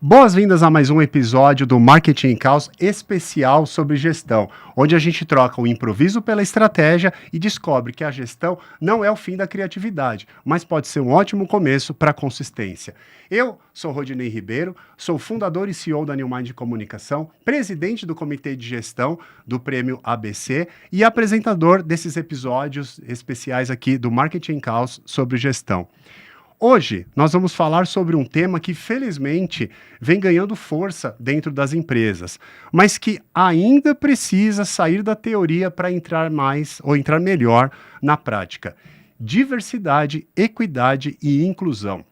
Boas-vindas a mais um episódio do Marketing em Caos especial sobre gestão, onde a gente troca o improviso pela estratégia e descobre que a gestão não é o fim da criatividade, mas pode ser um ótimo começo para a consistência. Eu sou Rodinei Ribeiro, sou fundador e CEO da New Mind Comunicação, presidente do Comitê de Gestão do Prêmio ABC e apresentador desses episódios especiais aqui do Marketing em Caos sobre gestão. Hoje, nós vamos falar sobre um tema que, felizmente, vem ganhando força dentro das empresas, mas que ainda precisa sair da teoria para entrar mais ou entrar melhor na prática. Diversidade, equidade e inclusão.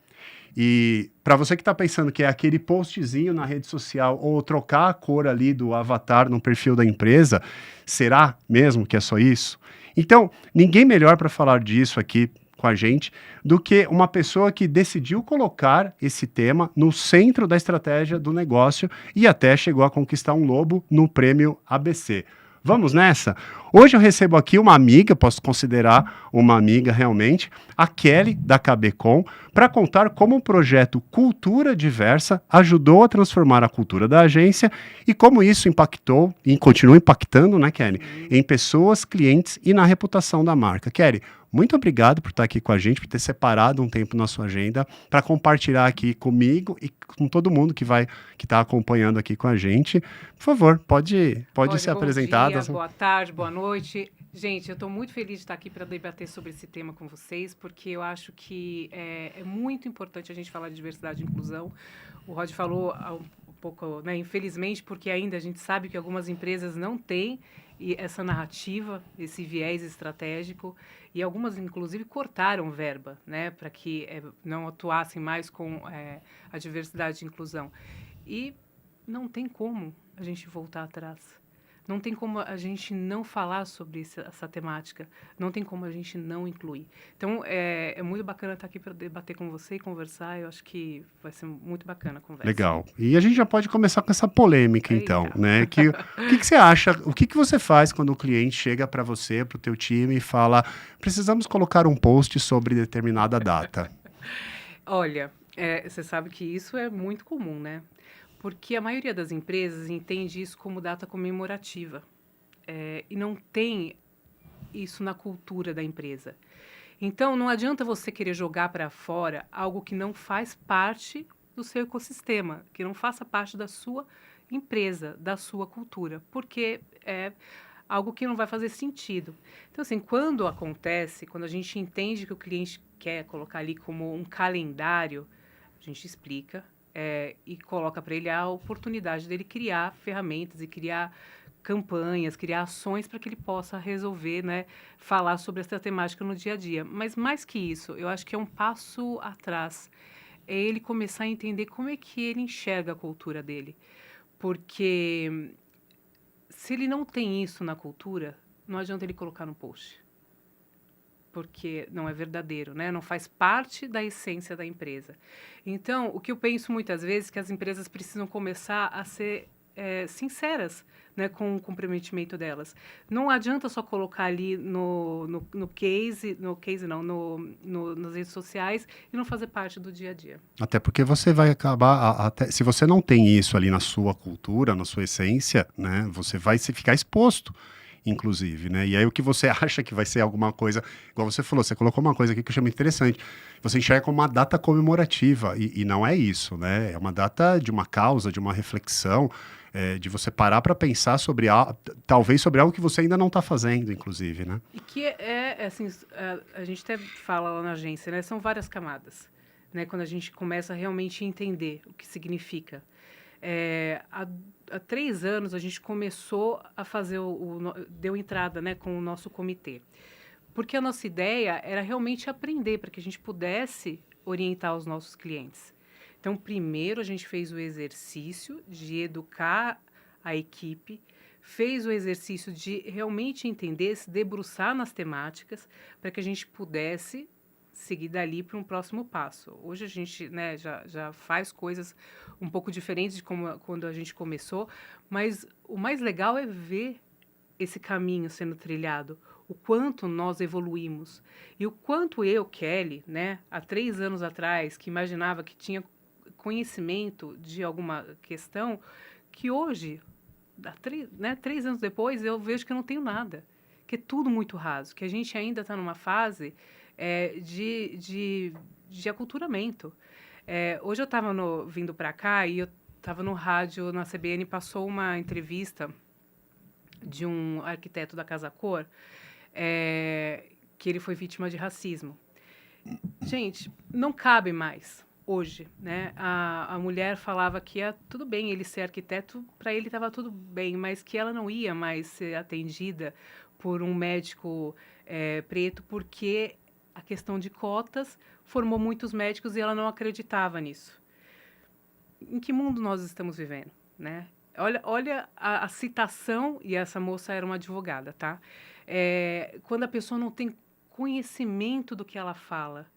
E para você que está pensando que é aquele postzinho na rede social ou trocar a cor ali do avatar no perfil da empresa, será mesmo que é só isso? Então, ninguém melhor para falar disso aqui com a gente do que uma pessoa que decidiu colocar esse tema no centro da estratégia do negócio e até chegou a conquistar um lobo no prêmio ABC. Vamos nessa? Hoje eu recebo aqui uma amiga, posso considerar uma amiga realmente, a Kelly, da KBCom, para contar como o projeto Cultura Diversa ajudou a transformar a cultura da agência e como isso impactou, e continua impactando, né, Kelly, em pessoas, clientes e na reputação da marca. Kelly, muito obrigado por estar aqui com a gente, por ter separado um tempo na sua agenda para compartilhar aqui comigo e com todo mundo que está acompanhando aqui com a gente. Por favor, pode ser apresentada. Bom dia, boa tarde, boa noite. Gente, eu estou muito feliz de estar aqui para debater sobre esse tema com vocês, porque eu acho que é muito importante a gente falar de diversidade e inclusão. O Rod falou um pouco, né, infelizmente, porque ainda a gente sabe que algumas empresas não têm essa narrativa, esse viés estratégico, e algumas, inclusive, cortaram verba, né, para que não atuassem mais com a diversidade e inclusão. E não tem como a gente voltar atrás. Não tem como a gente não falar sobre essa temática. Não tem como a gente não incluir. Então, é muito bacana estar aqui para debater com você e conversar. Eu acho que vai ser muito bacana a conversa. Legal. E a gente já pode começar com essa polêmica, então, Eita. né? O que você acha, o que você faz quando o cliente chega para você, para o teu time e fala, precisamos colocar um post sobre determinada data? Olha, você sabe que isso é muito comum, né? Porque a maioria das empresas entende isso como data comemorativa. E não tem isso na cultura da empresa. Então, não adianta você querer jogar para fora algo que não faz parte do seu ecossistema, que não faça parte da sua empresa, da sua cultura, porque é algo que não vai fazer sentido. Então, assim, quando acontece, quando a gente entende que o cliente quer colocar ali como um calendário, a gente explica e coloca para ele a oportunidade dele criar ferramentas e criar campanhas, criar ações para que ele possa resolver, né, falar sobre essa temática no dia a dia. Mas mais que isso, eu acho que é um passo atrás. É ele começar a entender como é que ele enxerga a cultura dele. Porque se ele não tem isso na cultura, não adianta ele colocar no post. Porque não é verdadeiro, né? Não faz parte da essência da empresa. Então, o que eu penso muitas vezes é que as empresas precisam começar a ser sinceras, né, com o comprometimento delas. Não adianta só colocar ali no case não, nas redes sociais e não fazer parte do dia a dia. Até porque você vai acabar, se você não tem isso ali na sua cultura, na sua essência, né, você vai ficar exposto, inclusive, né? E aí o que você acha que vai ser alguma coisa, igual você falou, você colocou uma coisa aqui que eu achei interessante, você enxerga como uma data comemorativa, e não é isso, né? É uma data de uma causa, de uma reflexão, de você parar para pensar sobre talvez sobre algo que você ainda não está fazendo, inclusive, né? E que assim, a gente até fala lá na agência, né? São várias camadas, né? Quando a gente começa a realmente entender o que significa. Há 3 anos a gente começou a fazer deu entrada, né, com o nosso comitê. Porque a nossa ideia era realmente aprender para que a gente pudesse orientar os nossos clientes. Então, primeiro a gente fez o exercício de educar a equipe, fez o exercício de realmente entender, se debruçar nas temáticas, para que a gente pudesse seguir dali para um próximo passo. Hoje a gente, né, já faz coisas um pouco diferentes de como quando a gente começou, mas o mais legal é ver esse caminho sendo trilhado, o quanto nós evoluímos e o quanto eu, Kelly, né, há 3 anos atrás, que imaginava que tinha conhecimento de alguma questão que hoje, 3 anos depois, eu vejo que eu não tenho nada, que é tudo muito raso, que a gente ainda está numa fase de aculturamento. Hoje eu estava vindo para cá e eu estava no rádio, na CBN, passou uma entrevista de um arquiteto da Casa Cor, que ele foi vítima de racismo. Gente, não cabe mais hoje, né? A mulher falava que tudo bem ele ser arquiteto, para ele estava tudo bem, mas que ela não ia mais ser atendida por um médico preto, porque a questão de cotas formou muitos médicos e ela não acreditava nisso. Em que mundo nós estamos vivendo, né? Olha a citação, e essa moça era uma advogada, tá? Quando a pessoa não tem conhecimento do que ela fala.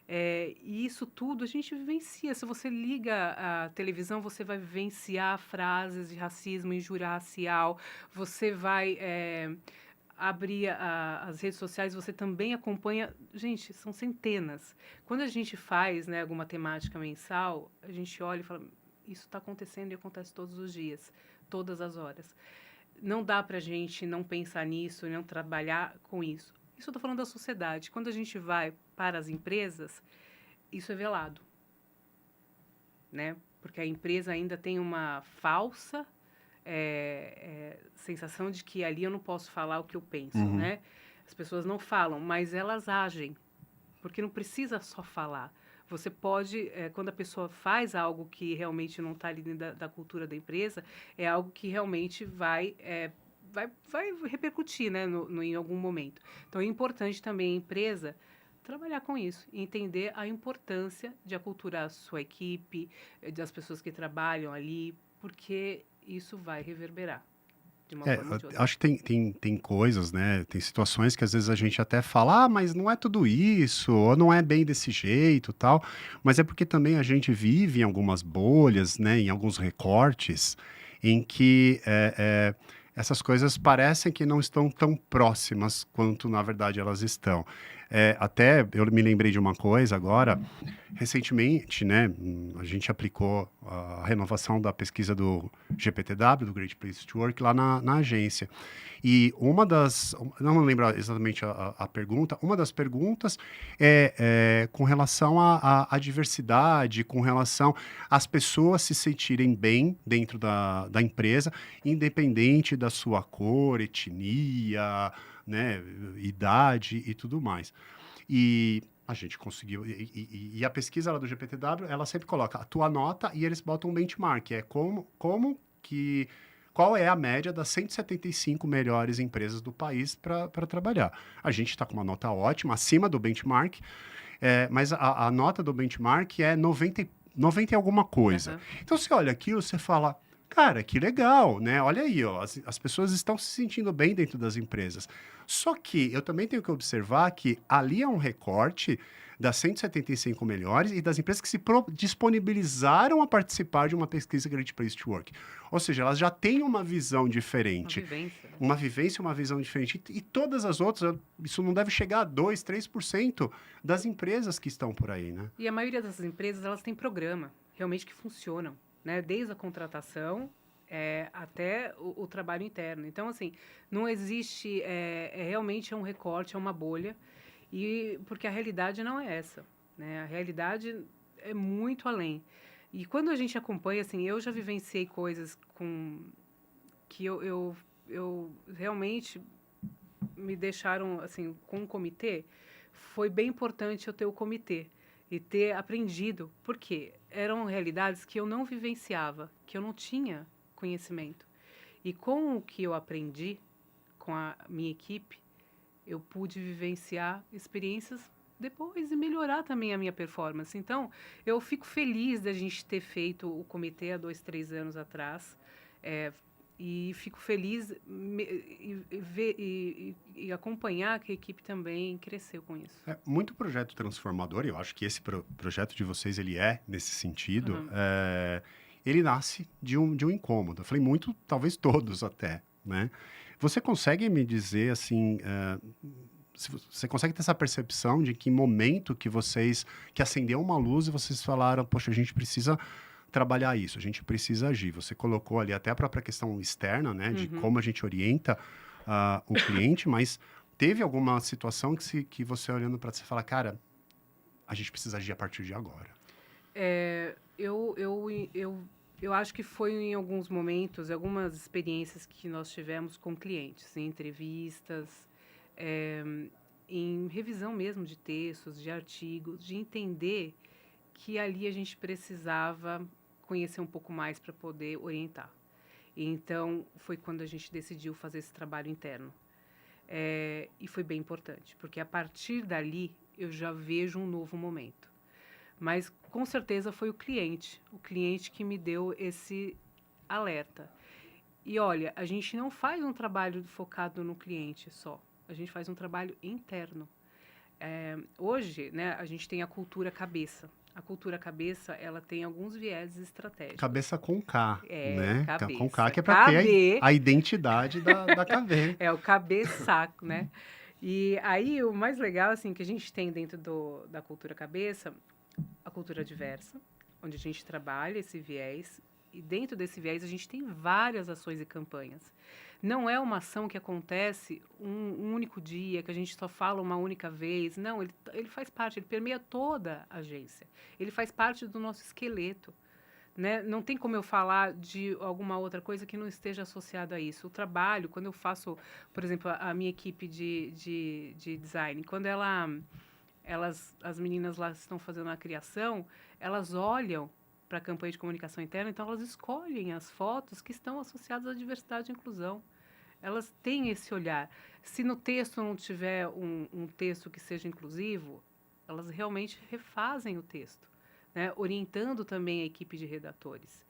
E isso tudo a gente vivencia. Se você liga a televisão, você vai vivenciar frases de racismo, injúria racial, você vai abrir as redes sociais, você também acompanha. Gente, são centenas. Quando a gente faz, né, alguma temática mensal, a gente olha e fala, isso está acontecendo e acontece todos os dias, todas as horas. Não dá para a gente não pensar nisso, não trabalhar com isso. Isso eu estou falando da sociedade. Quando a gente vai para as empresas, isso é velado, né? Porque a empresa ainda tem uma falsa sensação de que ali eu não posso falar o que eu penso, né? As pessoas não falam, mas elas agem, porque não precisa só falar. Você pode, quando a pessoa faz algo que realmente não está ali dentro da cultura da empresa, é algo que realmente vai repercutir, né, em algum momento. Então, é importante também a empresa trabalhar com isso, entender a importância de aculturar a sua equipe, das pessoas que trabalham ali, porque isso vai reverberar de uma forma ou de outra. Acho que tem coisas, né? Tem situações que às vezes a gente até fala, mas não é tudo isso, ou não é bem desse jeito, tal. Mas é porque também a gente vive em algumas bolhas, né? Em alguns recortes, em que essas coisas parecem que não estão tão próximas quanto na verdade elas estão. Até eu me lembrei de uma coisa agora. Recentemente, né, a gente aplicou a renovação da pesquisa do GPTW, do Great Place to Work, lá na agência. E não lembro exatamente a pergunta, uma das perguntas é com relação à diversidade, com relação às pessoas se sentirem bem dentro da empresa, independente da sua cor, etnia, né, idade e tudo mais. E a gente conseguiu. E a pesquisa lá do GPTW, ela sempre coloca a tua nota e eles botam um benchmark. Qual é a média das 175 melhores empresas do país para trabalhar. A gente está com uma nota ótima, acima do benchmark, mas a nota do benchmark é 90 e alguma coisa. Então, você olha aquilo, você fala, cara, que legal, né? Olha aí, ó, as pessoas estão se sentindo bem dentro das empresas. Só que eu também tenho que observar que ali é um recorte das 175 melhores e das empresas que se disponibilizaram a participar de uma pesquisa Great Place to Work. Ou seja, elas já têm uma visão diferente. Uma vivência. Uma vivência, uma visão diferente. E todas as outras, isso não deve chegar a 2%, 3% das empresas que estão por aí, né? E a maioria dessas empresas, elas têm programa, realmente que funcionam, né? Desde a contratação até o trabalho interno. Então, assim, não existe, realmente um recorte, é uma bolha, porque a realidade não é essa, né? A realidade é muito além. E quando a gente acompanha, assim, eu já vivenciei coisas que eu realmente me deixaram, assim, com um comitê. Foi bem importante eu ter o comitê e ter aprendido, porque eram realidades que eu não vivenciava, que eu não tinha conhecimento. E com o que eu aprendi com a minha equipe, eu pude vivenciar experiências depois e melhorar também a minha performance. Então, eu fico feliz da gente ter feito o comitê há 2, 3 anos atrás. E fico feliz e acompanhar que a equipe também cresceu com isso. Muito projeto transformador, e eu acho que esse projeto de vocês, ele nesse sentido, ele nasce de um incômodo. Eu falei muito, talvez todos até, né? Você consegue me dizer, assim, você consegue ter essa percepção de que momento que acendeu uma luz e vocês falaram, poxa, a gente precisa trabalhar isso, a gente precisa agir. Você colocou ali até a própria questão externa, né, de Uhum. como a gente orienta o cliente, mas teve alguma situação que você olhando para você fala, cara, a gente precisa agir a partir de agora. É, eu acho que foi em alguns momentos, algumas experiências que nós tivemos com clientes, em entrevistas, é, em revisão mesmo de textos, de artigos, de entender que ali a gente precisava conhecer um pouco mais para poder orientar. Então, foi quando a gente decidiu fazer esse trabalho interno. E foi bem importante, porque a partir dali eu já vejo um novo momento. Mas com certeza foi o cliente que me deu esse alerta. E olha, a gente não faz um trabalho focado no cliente só, a gente faz um trabalho interno. Hoje, né, a gente tem a cultura cabeça. A cultura cabeça, ela tem alguns vieses estratégicos. Cabeça com K, É, né? Com K, cabeça. que é para ter Caber a identidade da KV. é o cabeçaco, né? E aí, o mais legal, assim, que a gente tem dentro da cultura cabeça, a cultura diversa, onde a gente trabalha esse viés, e dentro desse viés a gente tem várias ações e campanhas. Não é uma ação que acontece um único dia, que a gente só fala uma única vez. Não, ele faz parte, ele permeia toda a agência. Ele faz parte do nosso esqueleto. Né? Não tem como eu falar de alguma outra coisa que não esteja associada a isso. O trabalho, quando eu faço, por exemplo, a minha equipe de design, quando as meninas lá estão fazendo a criação, elas olham para a campanha de comunicação interna, então elas escolhem as fotos que estão associadas à diversidade e inclusão. Elas têm esse olhar. Se no texto não tiver um texto que seja inclusivo, elas realmente refazem o texto, né? Orientando também a equipe de redatores.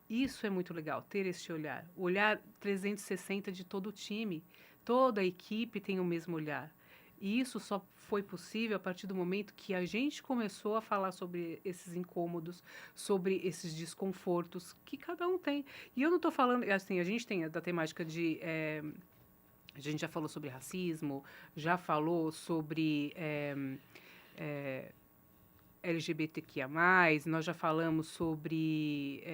Isso é muito legal, ter esse olhar. O olhar 360 de todo o time. Toda a equipe tem o mesmo olhar. E isso só foi possível a partir do momento que a gente começou a falar sobre esses incômodos, sobre esses desconfortos que cada um tem. E eu não estou falando, assim, a gente tem da temática a gente já falou sobre racismo, já falou sobre LGBTQIA+, nós já falamos sobre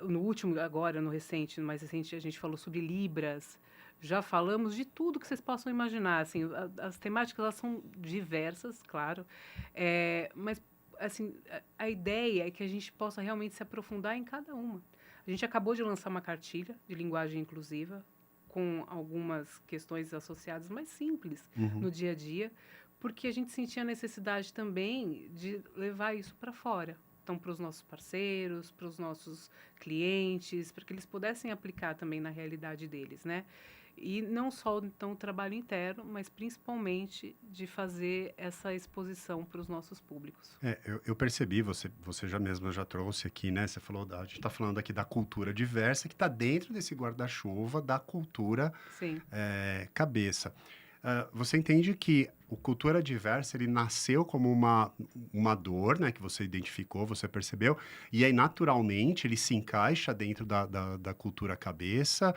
no último agora, no recente, no mais recente, a gente falou sobre Libras, já falamos de tudo que vocês possam imaginar, assim, as temáticas elas são diversas, claro, mas assim, a ideia é que a gente possa realmente se aprofundar em cada uma. A gente acabou de lançar uma cartilha de linguagem inclusiva, com algumas questões associadas mais simples no dia a dia, porque a gente sentia a necessidade também de levar isso para fora. Então, para os nossos parceiros, para os nossos clientes, para que eles pudessem aplicar também na realidade deles, né? E não só, então, o trabalho interno, mas principalmente de fazer essa exposição para os nossos públicos. Eu percebi, você já mesmo já trouxe aqui, né? Você falou, a gente está falando aqui da cultura diversa, que está dentro desse guarda-chuva da cultura Sim. cabeça. Você entende que o cultura diversa ele nasceu como uma dor, né, que você identificou, você percebeu, e aí naturalmente ele se encaixa dentro da cultura cabeça.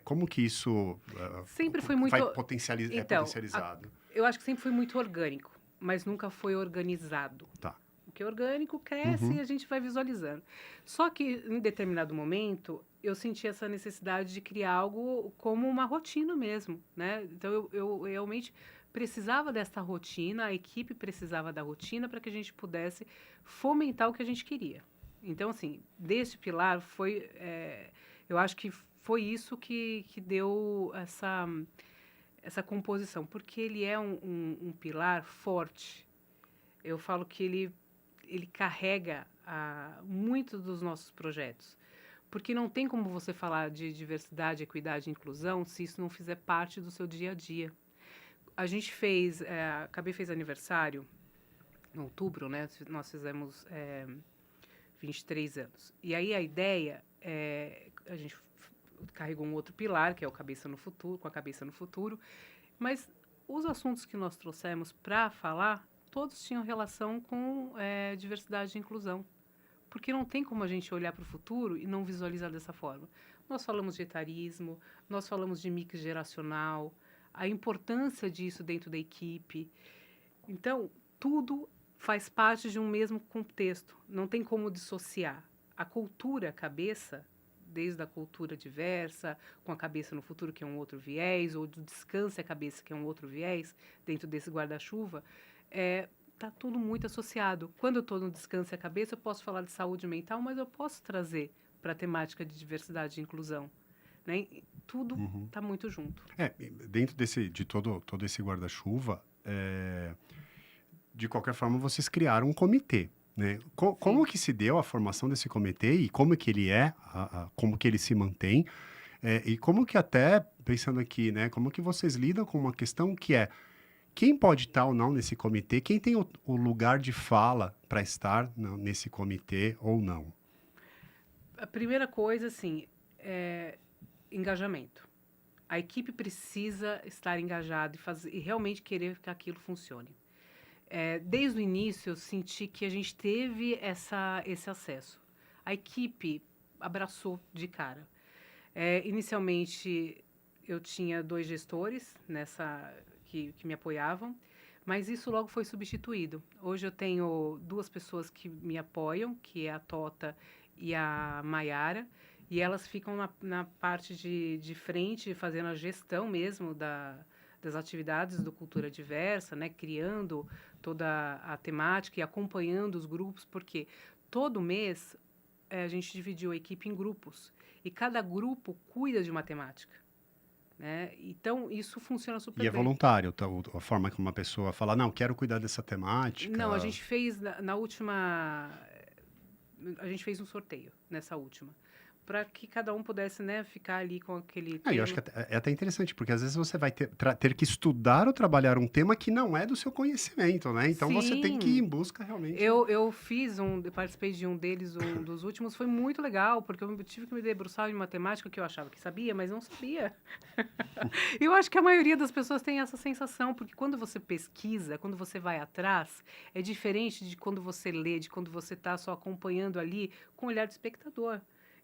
Como que isso Sempre foi muito. é Então, potencializado? eu acho que sempre foi muito orgânico, mas nunca foi organizado. Tá. O que é orgânico cresce e Uhum. a gente vai visualizando. Só que, em determinado momento, eu senti essa necessidade de criar algo como uma rotina mesmo, né? Então, eu realmente precisava dessa rotina, a equipe precisava da rotina para que a gente pudesse fomentar o que a gente queria. Então, assim, desse pilar foi... eu acho que foi isso que deu essa composição, porque ele é um pilar forte. Eu falo que ele carrega muito dos nossos projetos. Porque não tem como você falar de diversidade, equidade e inclusão se isso não fizer parte do seu dia a dia. A gente acabei fez aniversário em outubro, né? Nós fizemos 23 anos. E aí a ideia a gente carregou um outro pilar, que é o Cabeça no Futuro, com a Cabeça no Futuro, mas os assuntos que nós trouxemos para falar, todos tinham relação com diversidade e inclusão. Porque não tem como a gente olhar para o futuro e não visualizar dessa forma. Nós falamos de etarismo, nós falamos de mix geracional, a importância disso dentro da equipe. Então, tudo faz parte de um mesmo contexto, não tem como dissociar. A cultura, a cabeça, desde a cultura diversa, com a cabeça no futuro, que é um outro viés, ou do descanso e a cabeça, que é um outro viés, dentro desse guarda-chuva, tá tudo muito associado. Quando eu estou no descanso e a cabeça, eu posso falar de saúde mental, mas eu posso trazer para a temática de diversidade e inclusão. Né? Tudo está muito junto. Dentro de todo esse guarda-chuva, de qualquer forma, vocês criaram um comitê, né? Como que se deu a formação desse comitê e como que ele como que ele se mantém? E como que até, pensando aqui, né? Como que vocês lidam com uma questão que é quem pode estar ou não nesse comitê? Quem tem o lugar de fala para estar nesse comitê ou não? A primeira coisa, assim, é engajamento. A equipe precisa estar engajada e realmente querer que aquilo funcione. Desde o início, eu senti que a gente teve esse acesso. A equipe abraçou de cara. Inicialmente, eu tinha 2 gestores que me apoiavam, mas isso logo foi substituído. Hoje eu tenho 2 pessoas que me apoiam, que é a Tota e a Maiara, e elas ficam na parte de frente, fazendo a gestão mesmo das atividades do Cultura Diversa, né, criando toda a temática e acompanhando os grupos, porque todo mês a gente dividiu a equipe em grupos e cada grupo cuida de uma temática. Né? Então, isso funciona super E é bem. voluntário, a forma que uma pessoa fala, não, quero cuidar dessa temática. Não, a gente fez na última. A gente fez um sorteio nessa última. Para que cada um pudesse, né, ficar ali com aquele tema. Eu acho que é até interessante, porque às vezes você vai ter que estudar ou trabalhar um tema que não é do seu conhecimento, né? Então você tem que ir em busca realmente. Eu participei de um deles, um dos últimos, foi muito legal, porque eu tive que me debruçar em matemática que eu achava que sabia, mas não sabia. Eu acho que a maioria das pessoas tem essa sensação, porque quando você pesquisa, quando você vai atrás, é diferente de quando você lê, de quando você está só acompanhando ali com o olhar de espectador.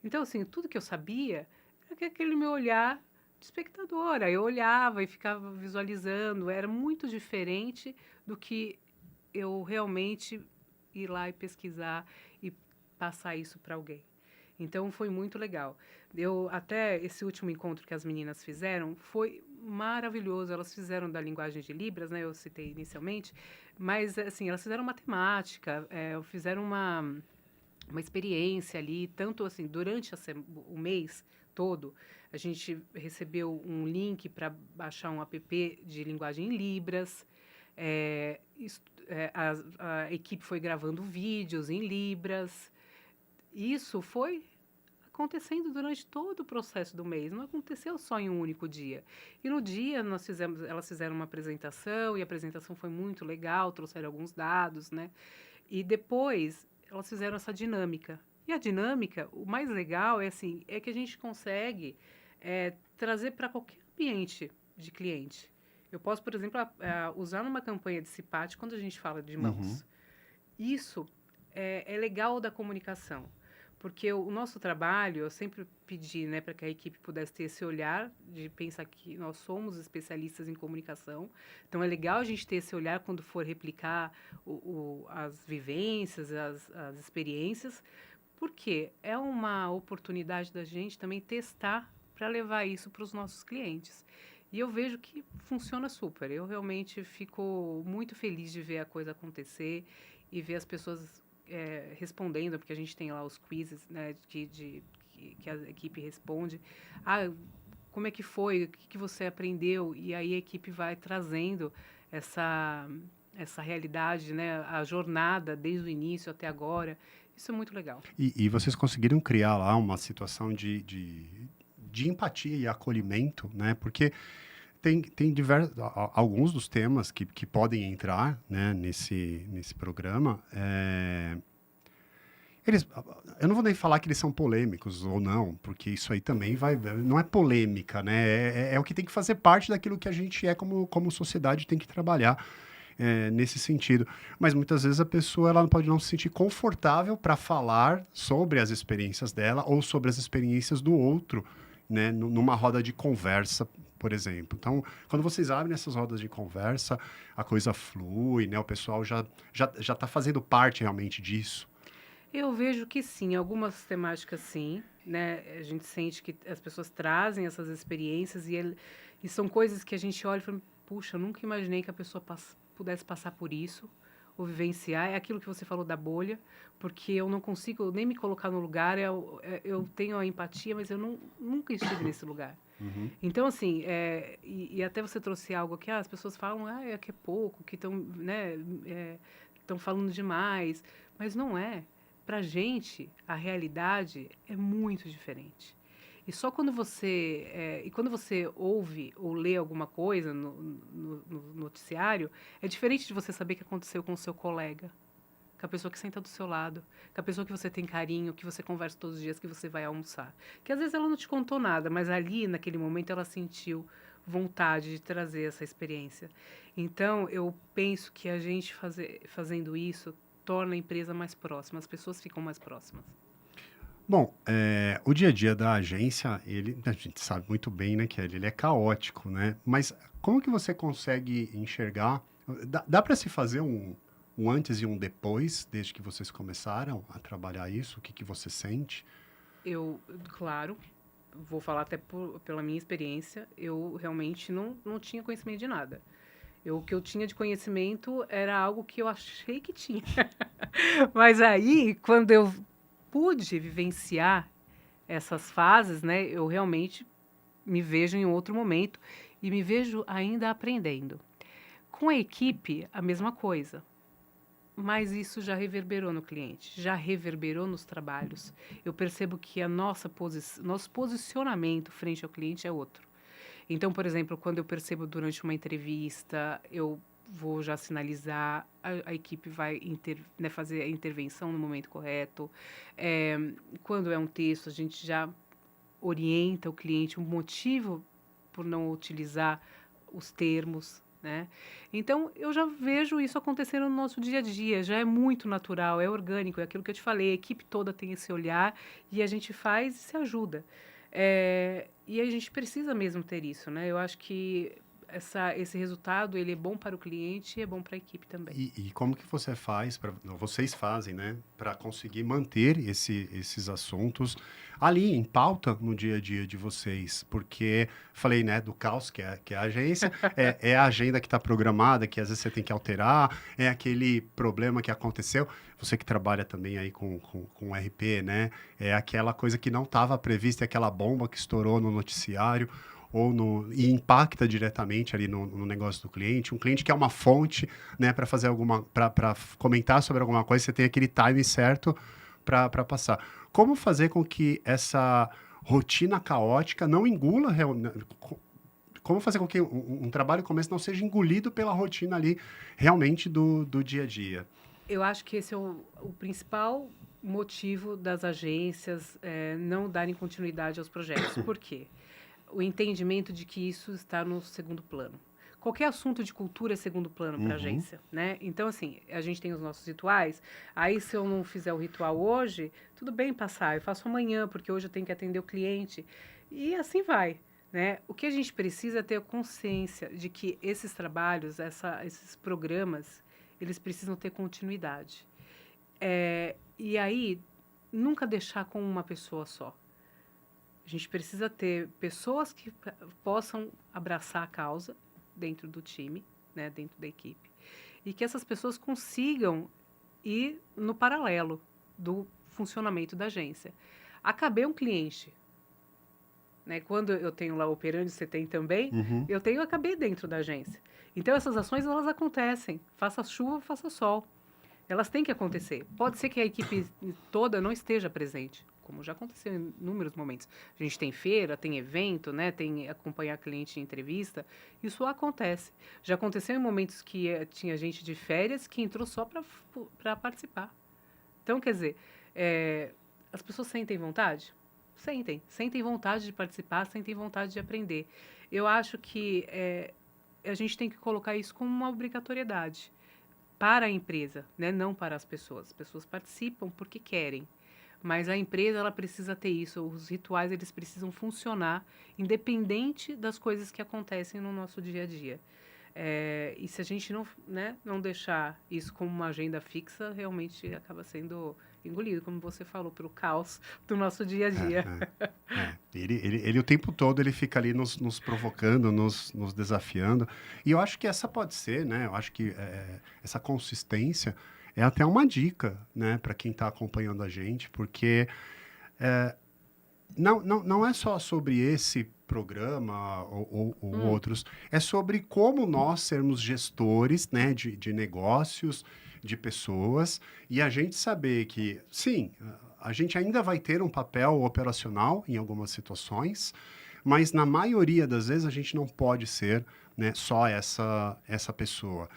Então, assim, tudo que eu sabia era aquele meu olhar de espectadora. Eu olhava e ficava visualizando. Era muito diferente do que eu realmente ir lá e pesquisar e passar isso para alguém. Então, foi muito legal. Até esse último encontro que as meninas fizeram foi maravilhoso. Elas fizeram da linguagem de Libras, né? Eu citei inicialmente. Mas, assim, elas fizeram matemática, fizeram uma experiência ali, tanto assim, durante o mês todo, a gente recebeu um link para baixar um app de linguagem em Libras, a equipe foi gravando vídeos em Libras, isso foi acontecendo durante todo o processo do mês, não aconteceu só em um único dia. E no dia elas fizeram uma apresentação, e a apresentação foi muito legal, trouxeram alguns dados, né? E depois elas fizeram essa dinâmica. E a dinâmica, o mais legal é que a gente consegue trazer para qualquer ambiente de cliente. Eu posso, por exemplo, usar numa campanha de CIPAT quando a gente fala de mãos. Isso é legal da comunicação. Porque o nosso trabalho, eu sempre pedi, né, para que a equipe pudesse ter esse olhar de pensar que nós somos especialistas em comunicação. Então, é legal a gente ter esse olhar quando for replicar as vivências, as experiências, porque é uma oportunidade da gente também testar para levar isso para os nossos clientes. E eu vejo que funciona super. Eu realmente fico muito feliz de ver a coisa acontecer e ver as pessoas respondendo, porque a gente tem lá os quizzes, né, que a equipe responde. Como é que foi? O que você aprendeu? E aí a equipe vai trazendo essa realidade, né, a jornada desde o início até agora. Isso é muito legal. E vocês conseguiram criar lá uma situação de empatia e acolhimento, né? Porque tem alguns dos temas que podem entrar, né, nesse programa. Eu não vou nem falar que eles são polêmicos ou não, porque isso aí também não é polêmica, né? É o que tem que fazer parte daquilo que a gente como sociedade tem que trabalhar nesse sentido. Mas muitas vezes a pessoa ela pode não se sentir confortável para falar sobre as experiências dela ou sobre as experiências do outro, né? Numa roda de conversa, por exemplo. Então, quando vocês abrem essas rodas de conversa, a coisa flui, né? O pessoal já está fazendo parte realmente disso. Eu vejo que sim, algumas temáticas sim, né? A gente sente que as pessoas trazem essas experiências e são coisas que a gente olha e fala, puxa, eu nunca imaginei que a pessoa pudesse passar por isso ou vivenciar. É aquilo que você falou da bolha, porque eu não consigo nem me colocar no lugar, eu tenho a empatia, mas eu nunca estive nesse lugar. Uhum. Então, assim, e até você trouxe algo que as pessoas falam, é que é pouco, que estão, né, estão falando demais, mas não é. Pra gente, a realidade é muito diferente. E só quando você ouve ou lê alguma coisa no noticiário, é diferente de você saber o que aconteceu com o seu colega, com a pessoa que senta do seu lado, com a pessoa que você tem carinho, que você conversa todos os dias, que você vai almoçar. Que às vezes ela não te contou nada, mas ali, naquele momento, ela sentiu vontade de trazer essa experiência. Então, eu penso que a gente fazendo isso torna a empresa mais próxima, as pessoas ficam mais próximas. Bom, o dia a dia da agência, a gente sabe muito bem, né, que ele é caótico, né? Mas como que você consegue enxergar? Dá para se fazer um antes e um depois, desde que vocês começaram a trabalhar isso? O que que você sente? Eu, claro, vou falar até pela minha experiência, eu realmente não tinha conhecimento de nada. O que eu tinha de conhecimento era algo que eu achei que tinha. Mas aí, quando eu pude vivenciar essas fases, né, eu realmente me vejo em outro momento e me vejo ainda aprendendo. Com a equipe, a mesma coisa. Mas isso já reverberou no cliente, já reverberou nos trabalhos. Eu percebo que nosso posicionamento frente ao cliente é outro. Então, por exemplo, quando eu percebo durante uma entrevista, eu vou já sinalizar, a equipe vai né, fazer a intervenção no momento correto. É, quando é um texto, a gente já orienta o cliente, o motivo por não utilizar os termos, né? Então, eu já vejo isso acontecendo no nosso dia a dia, já é muito natural, é orgânico, é aquilo que eu te falei, a equipe toda tem esse olhar e a gente faz e se ajuda. E a gente precisa mesmo ter isso, né? Eu acho que esse resultado, ele é bom para o cliente e é bom para a equipe também. E como que você faz, vocês fazem, né, para conseguir manter esses assuntos ali em pauta no dia a dia de vocês? Porque falei, né, do caos que é a agência, é a agenda que está programada, que às vezes você tem que alterar, é aquele problema que aconteceu. Você que trabalha também aí com RP, né, é aquela coisa que não estava prevista, é aquela bomba que estourou no noticiário e impacta diretamente ali no negócio do cliente. Um cliente que é uma fonte, né, para fazer para comentar sobre alguma coisa, você tem aquele time certo para passar. Como fazer com que essa rotina caótica não engula como fazer com que um trabalho começo não seja engolido pela rotina ali realmente do dia a dia? Eu acho que esse é o principal motivo das agências não darem continuidade aos projetos. Por quê? O entendimento de que isso está no segundo plano. Qualquer assunto de cultura é segundo plano para a Uhum. agência, né? Então, assim, a gente tem os nossos rituais. Aí, se eu não fizer o ritual hoje, tudo bem passar, eu faço amanhã, porque hoje eu tenho que atender o cliente. E assim vai, né? O que a gente precisa é ter consciência de que esses trabalhos, esses programas, eles precisam ter continuidade. E aí, nunca deixar com uma pessoa só. A gente precisa ter pessoas que possam abraçar a causa dentro do time, né, dentro da equipe, e que essas pessoas consigam ir no paralelo do funcionamento da agência. Acabei um cliente, né? Quando eu tenho lá operando, você tem também, Uhum. eu tenho acabei dentro da agência. Então essas ações elas acontecem, faça chuva, faça sol. Elas têm que acontecer. Pode ser que a equipe toda não esteja presente, como já aconteceu em inúmeros momentos. A gente tem feira, tem evento, né? Tem acompanhar cliente em entrevista. Isso acontece. Já aconteceu em momentos que tinha gente de férias que entrou só para participar. Então, quer dizer, as pessoas sentem vontade? Sentem vontade de participar, sentem vontade de aprender. Eu acho que a gente tem que colocar isso como uma obrigatoriedade para a empresa, né? Não para as pessoas. As pessoas participam porque querem, Mas a empresa, ela precisa ter isso, os rituais, eles precisam funcionar, independente das coisas que acontecem no nosso dia a dia. E se a gente não, né, não deixar isso como uma agenda fixa, realmente acaba sendo engolido, como você falou, pelo caos do nosso dia a dia. Ele o tempo todo ele fica ali nos provocando, nos desafiando. E eu acho que essa pode ser, né? Eu acho que essa consistência é até uma dica, né, para quem está acompanhando a gente, porque não é só sobre esse programa ou outros, é sobre como nós sermos gestores, né, de negócios, de pessoas, e a gente saber que, sim, a gente ainda vai ter um papel operacional em algumas situações, mas na maioria das vezes a gente não pode ser, né, só essa pessoa.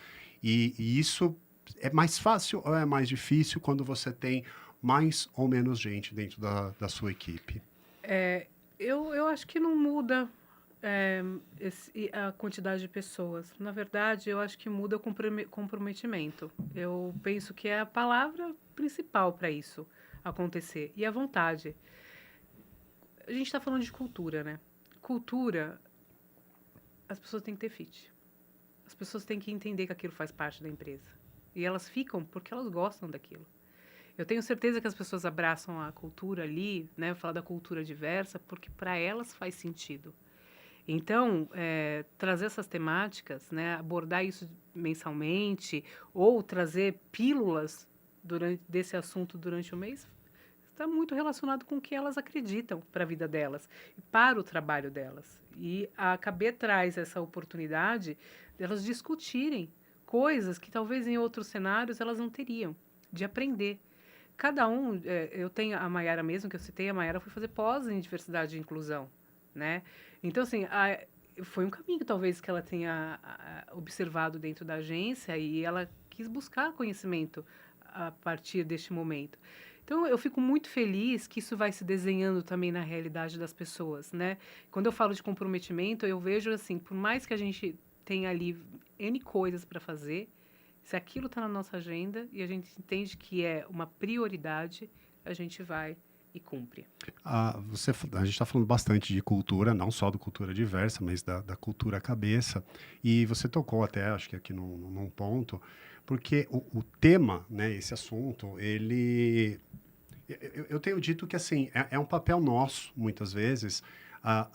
E isso é mais fácil ou é mais difícil quando você tem mais ou menos gente dentro da sua equipe? Eu acho que não muda a quantidade de pessoas. Na verdade, eu acho que muda o comprometimento. Eu penso que é a palavra principal para isso acontecer. E a vontade. A gente está falando de cultura, né? Cultura, as pessoas têm que ter fit. As pessoas têm que entender que aquilo faz parte da empresa. E elas ficam porque elas gostam daquilo. Eu tenho certeza que as pessoas abraçam a cultura ali, né? Falar da cultura diversa, porque para elas faz sentido. Então, trazer essas temáticas, né? Abordar isso mensalmente, ou trazer pílulas desse assunto durante o mês, está muito relacionado com o que elas acreditam para a vida delas e para o trabalho delas. E a KB traz essa oportunidade delas discutirem coisas que talvez em outros cenários elas não teriam, de aprender. Cada um, eu tenho a Maiara mesmo, que eu citei, a Maiara foi fazer pós em diversidade e inclusão, né? Então, assim, foi um caminho talvez que ela tenha observado dentro da agência e ela quis buscar conhecimento a partir deste momento. Então, eu fico muito feliz que isso vai se desenhando também na realidade das pessoas, né? Quando eu falo de comprometimento, eu vejo assim, por mais que a gente tenha ali N coisas para fazer, se aquilo está na nossa agenda e a gente entende que é uma prioridade, a gente vai e cumpre. A gente está falando bastante de cultura, não só da cultura diversa, mas da cultura cabeça. E você tocou até, acho que aqui num ponto, porque o tema, né, esse assunto, eu tenho dito que assim é um papel nosso, muitas vezes,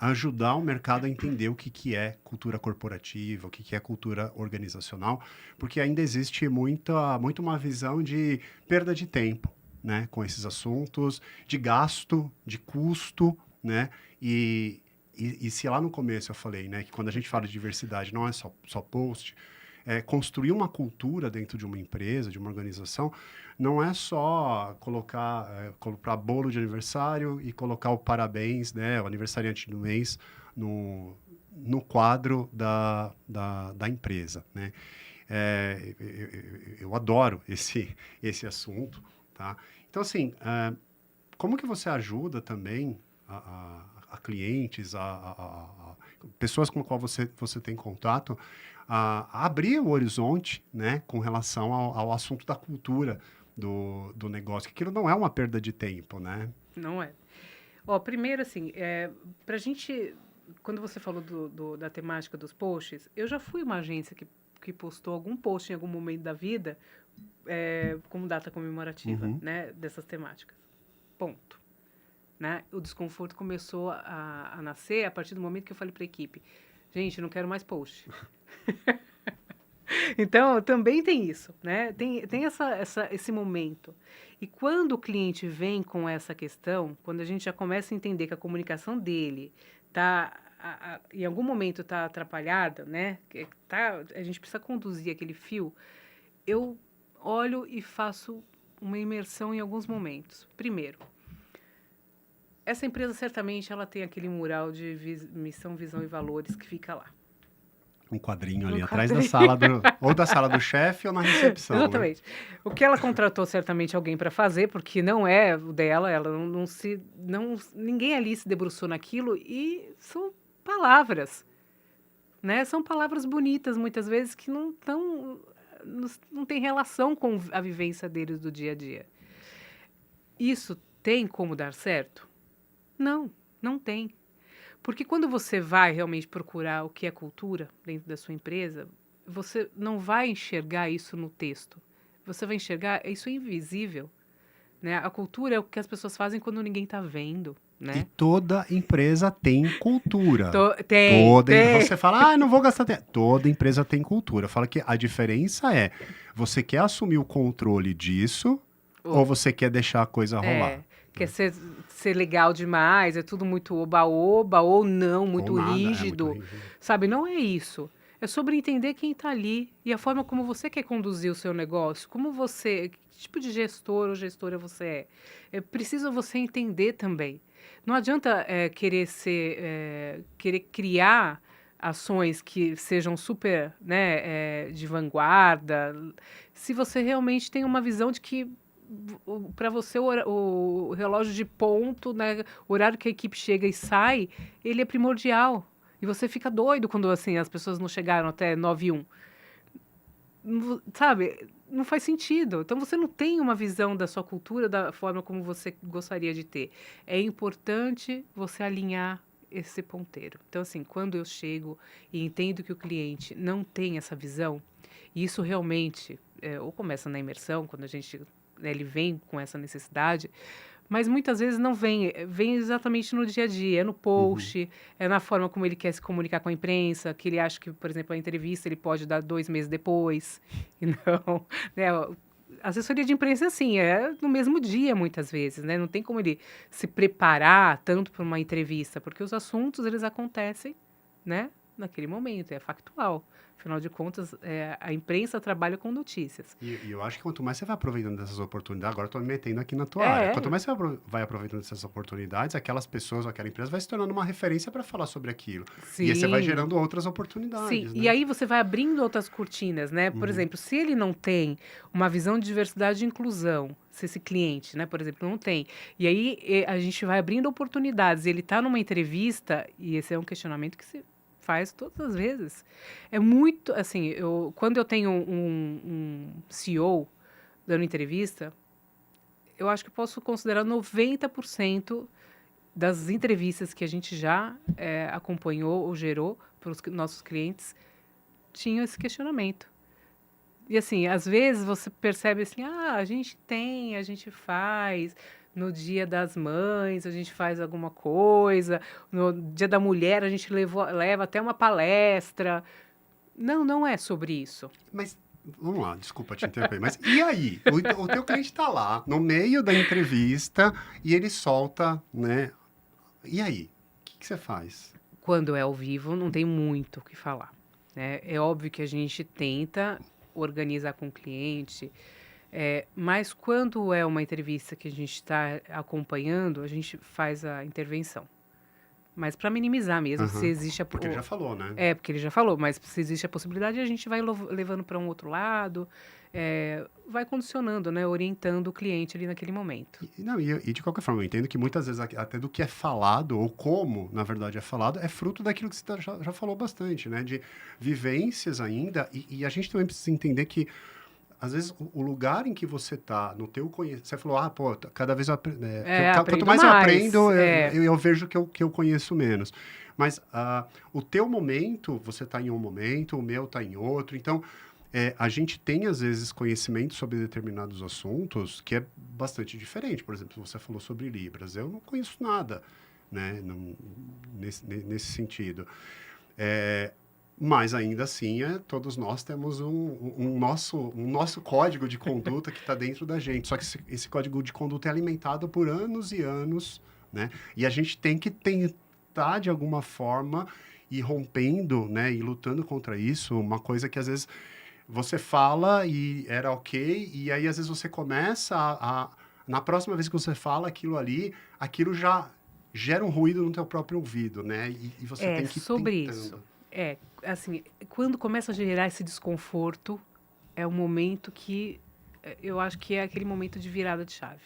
ajudar o mercado a entender o que é cultura corporativa, o que é cultura organizacional, porque ainda existe muito uma visão de perda de tempo, né, com esses assuntos, de gasto, de custo, né, e se lá no começo eu falei, né, que quando a gente fala de diversidade não é só post, construir uma cultura dentro de uma empresa, de uma organização, não é só colocar bolo de aniversário e colocar o parabéns, né, o aniversariante do mês no quadro da empresa, né? Eu adoro esse assunto, tá? Então, assim, como que você ajuda também a clientes, a pessoas com as quais você tem contato, a abrir o horizonte, né, com relação ao assunto da cultura do negócio, que aquilo não é uma perda de tempo, né? Não é. Ó, primeiro, assim, pra gente, quando você falou da temática dos posts, eu já fui uma agência que postou algum post em algum momento da vida como data comemorativa, Uhum. né, dessas temáticas. Ponto. Né? O desconforto começou a nascer a partir do momento que eu falei para a equipe, gente, não quero mais post. Então, também tem isso, né? Tem esse momento. E quando o cliente vem com essa questão, quando a gente já começa a entender que a comunicação dele tá, em algum momento está atrapalhada, né? A gente precisa conduzir aquele fio, eu olho e faço uma imersão em alguns momentos. Primeiro, essa empresa certamente ela tem aquele mural de missão, visão e valores que fica lá. Um quadrinho Um ali atrás da quadrinho. sala ou da sala do chefe ou na recepção, né? Exatamente. O que ela contratou certamente alguém para fazer, porque não é o dela, ela ninguém ali se debruçou naquilo e são palavras, né? São palavras bonitas muitas vezes que não tem relação com a vivência deles do dia a dia. Isso tem como dar certo? Não, não tem. Porque quando você vai realmente procurar o que é cultura dentro da sua empresa, você não vai enxergar isso no texto. Você vai enxergar, isso é invisível, né? A cultura é o que as pessoas fazem quando ninguém está vendo, E né? toda empresa tem cultura. Tem, tem. Você fala, não vou gastar tempo. Toda empresa tem cultura. Fala que a diferença é, você quer assumir o controle disso ou Ô, você quer deixar a coisa rolar? é, quer ser legal demais, é tudo muito oba-oba, ou não, Ou muito nada, é muito rígido, rígido. sabe? Não é isso. É sobre entender quem está ali e a forma como você quer conduzir o seu negócio, como você, que tipo de gestor ou gestora você é. É preciso você entender também. Não adianta querer criar ações que sejam super, né, de vanguarda, se você realmente tem uma visão de que para você o relógio de ponto, né, o horário que a equipe chega e sai, ele é primordial. E você fica doido quando assim as pessoas não chegaram até 9h01. Sabe? Não faz sentido. Então você não tem uma visão da sua cultura da forma como você gostaria de ter. É importante você alinhar esse ponteiro. Então, assim, quando eu chego e entendo que o cliente não tem essa visão, e isso realmente, ou começa na imersão, quando a gente, né, ele vem com essa necessidade, mas muitas vezes não vem, vem exatamente no dia a dia, é no Uhum. post, é na forma como ele quer se comunicar com a imprensa, que ele acha que, por exemplo, a entrevista ele pode dar 2 meses depois, e não, né? A assessoria de imprensa, assim, é no mesmo dia, muitas vezes, né? Não tem como ele se preparar tanto para uma entrevista, porque os assuntos, eles acontecem, né? Naquele momento, é factual. Afinal de contas, a imprensa trabalha com notícias. E eu acho que quanto mais você vai aproveitando dessas oportunidades, agora eu tô me metendo aqui na tua área, quanto É, mais você vai aproveitando dessas oportunidades, aquelas pessoas ou aquela empresa vai se tornando uma referência para falar sobre aquilo. E aí você vai sim. gerando outras Sim, oportunidades, e né? aí você vai abrindo outras cortinas, né? Por Uhum. exemplo, se ele não tem uma visão de diversidade e inclusão, se esse cliente, né, por exemplo, não tem, e aí a gente vai abrindo oportunidades, ele está numa entrevista, e esse é um questionamento que se faz todas as vezes. É muito, assim, quando eu tenho um CEO dando entrevista, eu acho que eu posso considerar 90% das entrevistas que a gente já acompanhou ou gerou para os nossos clientes tinham esse questionamento. E assim, às vezes você percebe assim, a gente tem, a gente faz, no Dia das Mães a gente faz alguma coisa, no Dia da Mulher a gente leva até uma palestra. Não, não é sobre isso. Mas, vamos lá, desculpa te interromper, mas e aí? O teu cliente está lá, no meio da entrevista, e ele solta, né? E aí? O que você faz? Quando é ao vivo, não tem muito o que falar, né? É óbvio que a gente tenta organizar com o cliente, mas quando é uma entrevista que a gente está acompanhando, a gente faz a intervenção. Mas para minimizar mesmo, se Aham. existe Porque ele já falou, né? porque ele já falou, mas se existe a possibilidade, a gente vai levando para um outro lado, vai condicionando, né, orientando o cliente ali naquele momento. Não, e de qualquer forma, eu entendo que muitas vezes até do que é falado, ou como, na verdade, é falado, é fruto daquilo que você já falou bastante, né? De vivências ainda, e a gente também precisa entender que, às vezes, o lugar em que você tá, no teu conhecimento, você falou, pô, cada vez quanto Aprendo mais eu mais. aprendo, eu vejo que eu conheço menos. Mas o teu momento, você está em um momento, o meu está em outro, então a gente tem, às vezes, conhecimento sobre determinados assuntos que é bastante diferente. Por exemplo, você falou sobre Libras. Eu não conheço nada, né, nesse sentido. É, mas, ainda assim, todos nós temos um nosso código de conduta que está dentro da gente. Só que esse código de conduta é alimentado por anos e anos, né? E a gente tem que tentar, de alguma forma, ir rompendo, né, e lutando contra isso. Uma coisa que, às vezes, você fala e era ok, e aí às vezes você começa na próxima vez que você fala aquilo ali, aquilo já gera um ruído no teu próprio ouvido, né? E você É tem que ir sobre isso. tentando. Assim, quando começa a gerar esse desconforto, é o momento que eu acho que é aquele momento de virada de chave.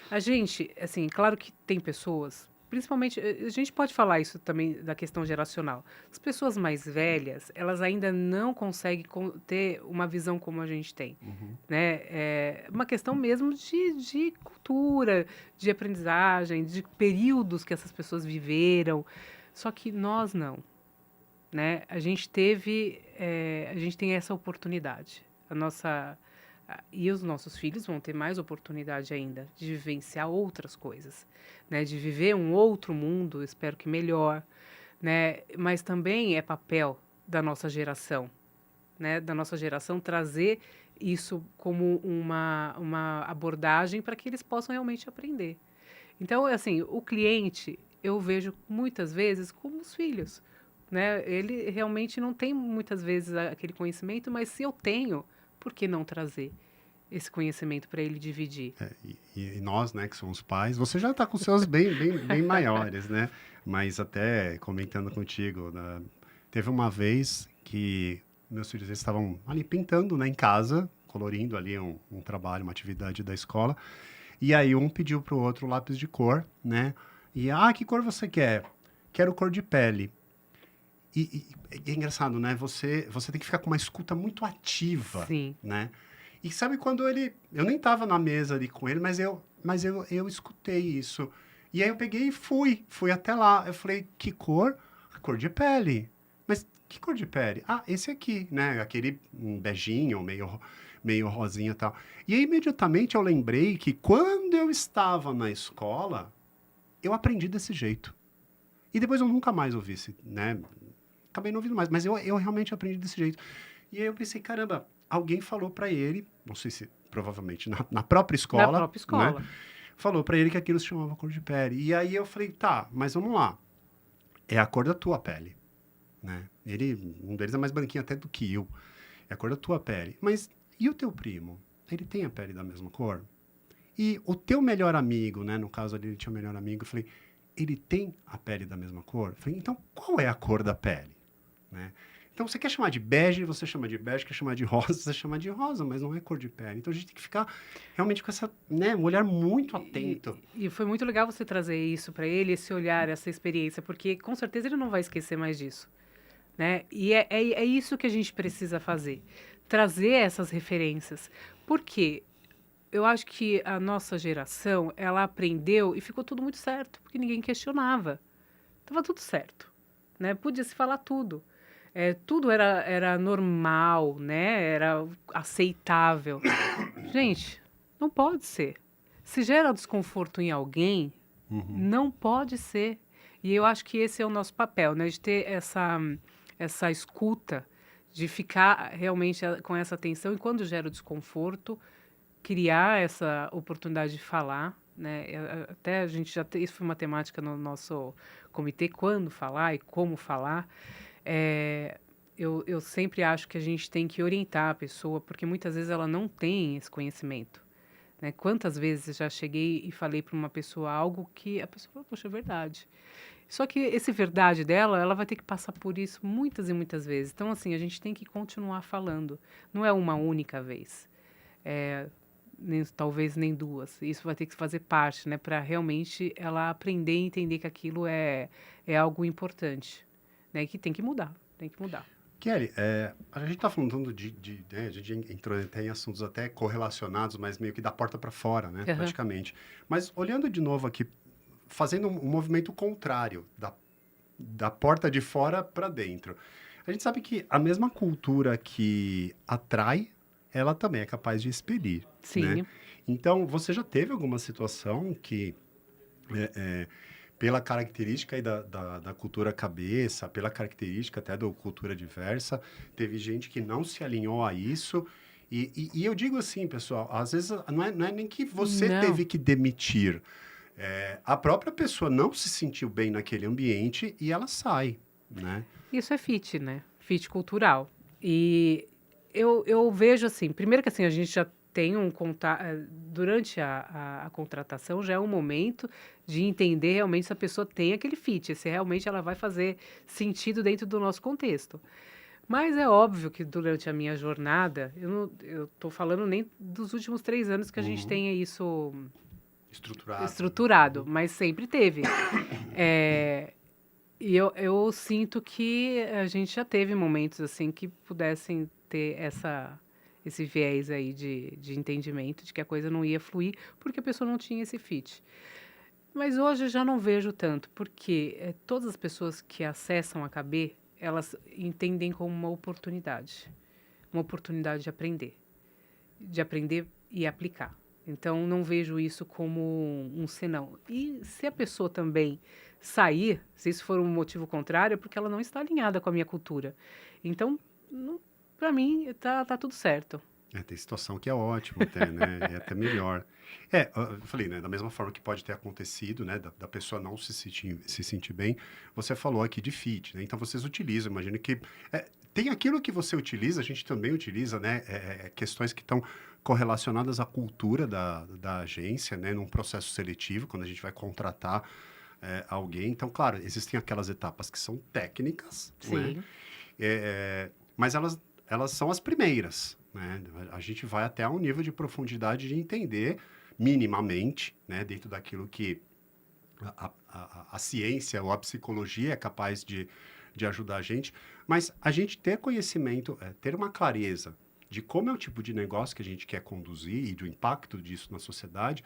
A gente, assim, claro que tem pessoas, principalmente, a gente pode falar isso também da questão geracional. As pessoas mais velhas, elas ainda não conseguem ter uma visão como a gente tem, Uhum. né? É uma questão mesmo de cultura, de aprendizagem, de períodos que essas pessoas viveram. Só que nós não, né? A gente tem essa oportunidade. E os nossos filhos vão ter mais oportunidade ainda de vivenciar outras coisas, né? De viver um outro mundo, espero que melhor, né? Mas também é papel da nossa geração, né? Da nossa geração trazer isso como uma abordagem para que eles possam realmente aprender. Então, assim, o cliente eu vejo muitas vezes como os filhos, né? Ele realmente não tem muitas vezes aquele conhecimento, mas se eu tenho, por que não trazer esse conhecimento para ele dividir? E nós, né, que somos pais, você já está com seus bem maiores, né? Mas até comentando contigo, né, teve uma vez que meus filhos eles estavam ali pintando, né, em casa, colorindo ali um trabalho, uma atividade da escola. E aí um pediu pro outro lápis de cor, né? E, que cor você quer? Quero cor de pele. E é engraçado, né? Você tem que ficar com uma escuta muito ativa, Sim. né? E sabe quando ele... Eu nem tava na mesa ali com ele, mas eu escutei isso. E aí eu peguei e fui até lá. Eu falei, que cor? A cor de pele. Mas que cor de pele? Ah, esse aqui, né? Aquele beijinho, meio rosinha e tal. E aí imediatamente eu lembrei que quando eu estava na escola, eu aprendi desse jeito. E depois eu nunca mais ouvi, né? Acabei não ouvindo mais, mas eu realmente aprendi desse jeito. E aí eu pensei, caramba, alguém falou para ele, não sei se provavelmente na própria Na escola, própria né? escola. Falou para ele que aquilo se chamava cor de pele. E aí eu falei, tá, mas vamos lá. É a cor da tua pele, né? Um deles é mais branquinho até do que eu. É a cor da tua pele. Mas e o teu primo? Ele tem a pele da mesma cor? E o teu melhor amigo, né? No caso ali, ele tinha um melhor amigo. Eu falei, ele tem a pele da mesma cor? Eu falei, então qual é a cor da pele? Né? Então, você quer chamar de bege, você chama de bege, quer chamar de rosa, você chama de rosa, mas não é cor de pele. Então, a gente tem que ficar realmente com essa, né, um olhar muito atento. E foi muito legal você trazer isso para ele, esse olhar, essa experiência, porque com certeza ele não vai esquecer mais disso, né? E é isso que a gente precisa fazer, trazer essas referências. Por quê? Eu acho que a nossa geração, ela aprendeu e ficou tudo muito certo, porque ninguém questionava. Tava tudo certo, né? Podia se falar tudo. Tudo era normal, né? Era aceitável. Gente, não pode ser. Se gera desconforto em alguém, Uhum. não pode ser. E eu acho que esse é o nosso papel, né? De ter essa escuta, de ficar realmente com essa atenção e quando gera o desconforto, criar essa oportunidade de falar, né? Até a gente isso foi uma temática no nosso comitê, quando falar e como falar. É, eu sempre acho que a gente tem que orientar a pessoa, porque muitas vezes ela não tem esse conhecimento, né? Quantas vezes eu já cheguei e falei para uma pessoa algo que a pessoa falou, poxa, é verdade. Só que esse verdade dela, ela vai ter que passar por isso muitas e muitas vezes. Então, assim, a gente tem que continuar falando. Não é uma única vez. É, talvez nem duas. Isso vai ter que fazer parte, né? Para realmente ela aprender e entender que aquilo é algo importante, né? Que tem que mudar. Tem que mudar. Kelly, a gente está falando né, a gente entrou até em assuntos até correlacionados, mas meio que da porta para fora, né, Aham. praticamente. Mas olhando de novo aqui, fazendo um movimento contrário, da porta de fora para dentro. A gente sabe que a mesma cultura que atrai, ela também é capaz de expelir, né? Sim. Então, você já teve alguma situação que, pela característica aí da cultura cabeça, pela característica até da cultura diversa, teve gente que não se alinhou a isso? E eu digo assim, pessoal, às vezes não é nem que você Não. teve que demitir, a própria pessoa não se sentiu bem naquele ambiente e ela sai, né? Isso é fit, né? Fit cultural. E eu vejo assim, primeiro que assim, a gente já tem um contato, durante a contratação já é um momento de entender realmente se a pessoa tem aquele fit, se realmente ela vai fazer sentido dentro do nosso contexto. Mas é óbvio que durante a minha jornada, eu tô falando nem dos últimos 3 anos que a gente Uhum. tenha isso estruturado, mas sempre teve. E eu sinto que a gente já teve momentos assim que pudessem ter esse viés aí de entendimento de que a coisa não ia fluir porque a pessoa não tinha esse fit. Mas hoje eu já não vejo tanto, porque todas as pessoas que acessam a KB, elas entendem como uma oportunidade de aprender e aplicar. Então, não vejo isso como um senão. E se a pessoa também sair, se isso for um motivo contrário, é porque ela não está alinhada com a minha cultura. Então, para mim, tá tudo certo. Tem situação que é ótimo até, né? É até melhor. Eu falei, né? Da mesma forma que pode ter acontecido, né? Da pessoa não se sentir bem, você falou aqui de fit, né? Então, vocês utilizam, imagino que... tem aquilo que você utiliza, a gente também utiliza, né? Questões que estão correlacionadas à cultura da agência, né? Num processo seletivo, quando a gente vai contratar alguém. Então, claro, existem aquelas etapas que são técnicas, Sim. né? Mas elas são as primeiras, né? A gente vai até um nível de profundidade de entender minimamente, né? Dentro daquilo que a ciência ou a psicologia é capaz de ajudar a gente, mas a gente ter conhecimento, ter uma clareza de como é o tipo de negócio que a gente quer conduzir e do impacto disso na sociedade,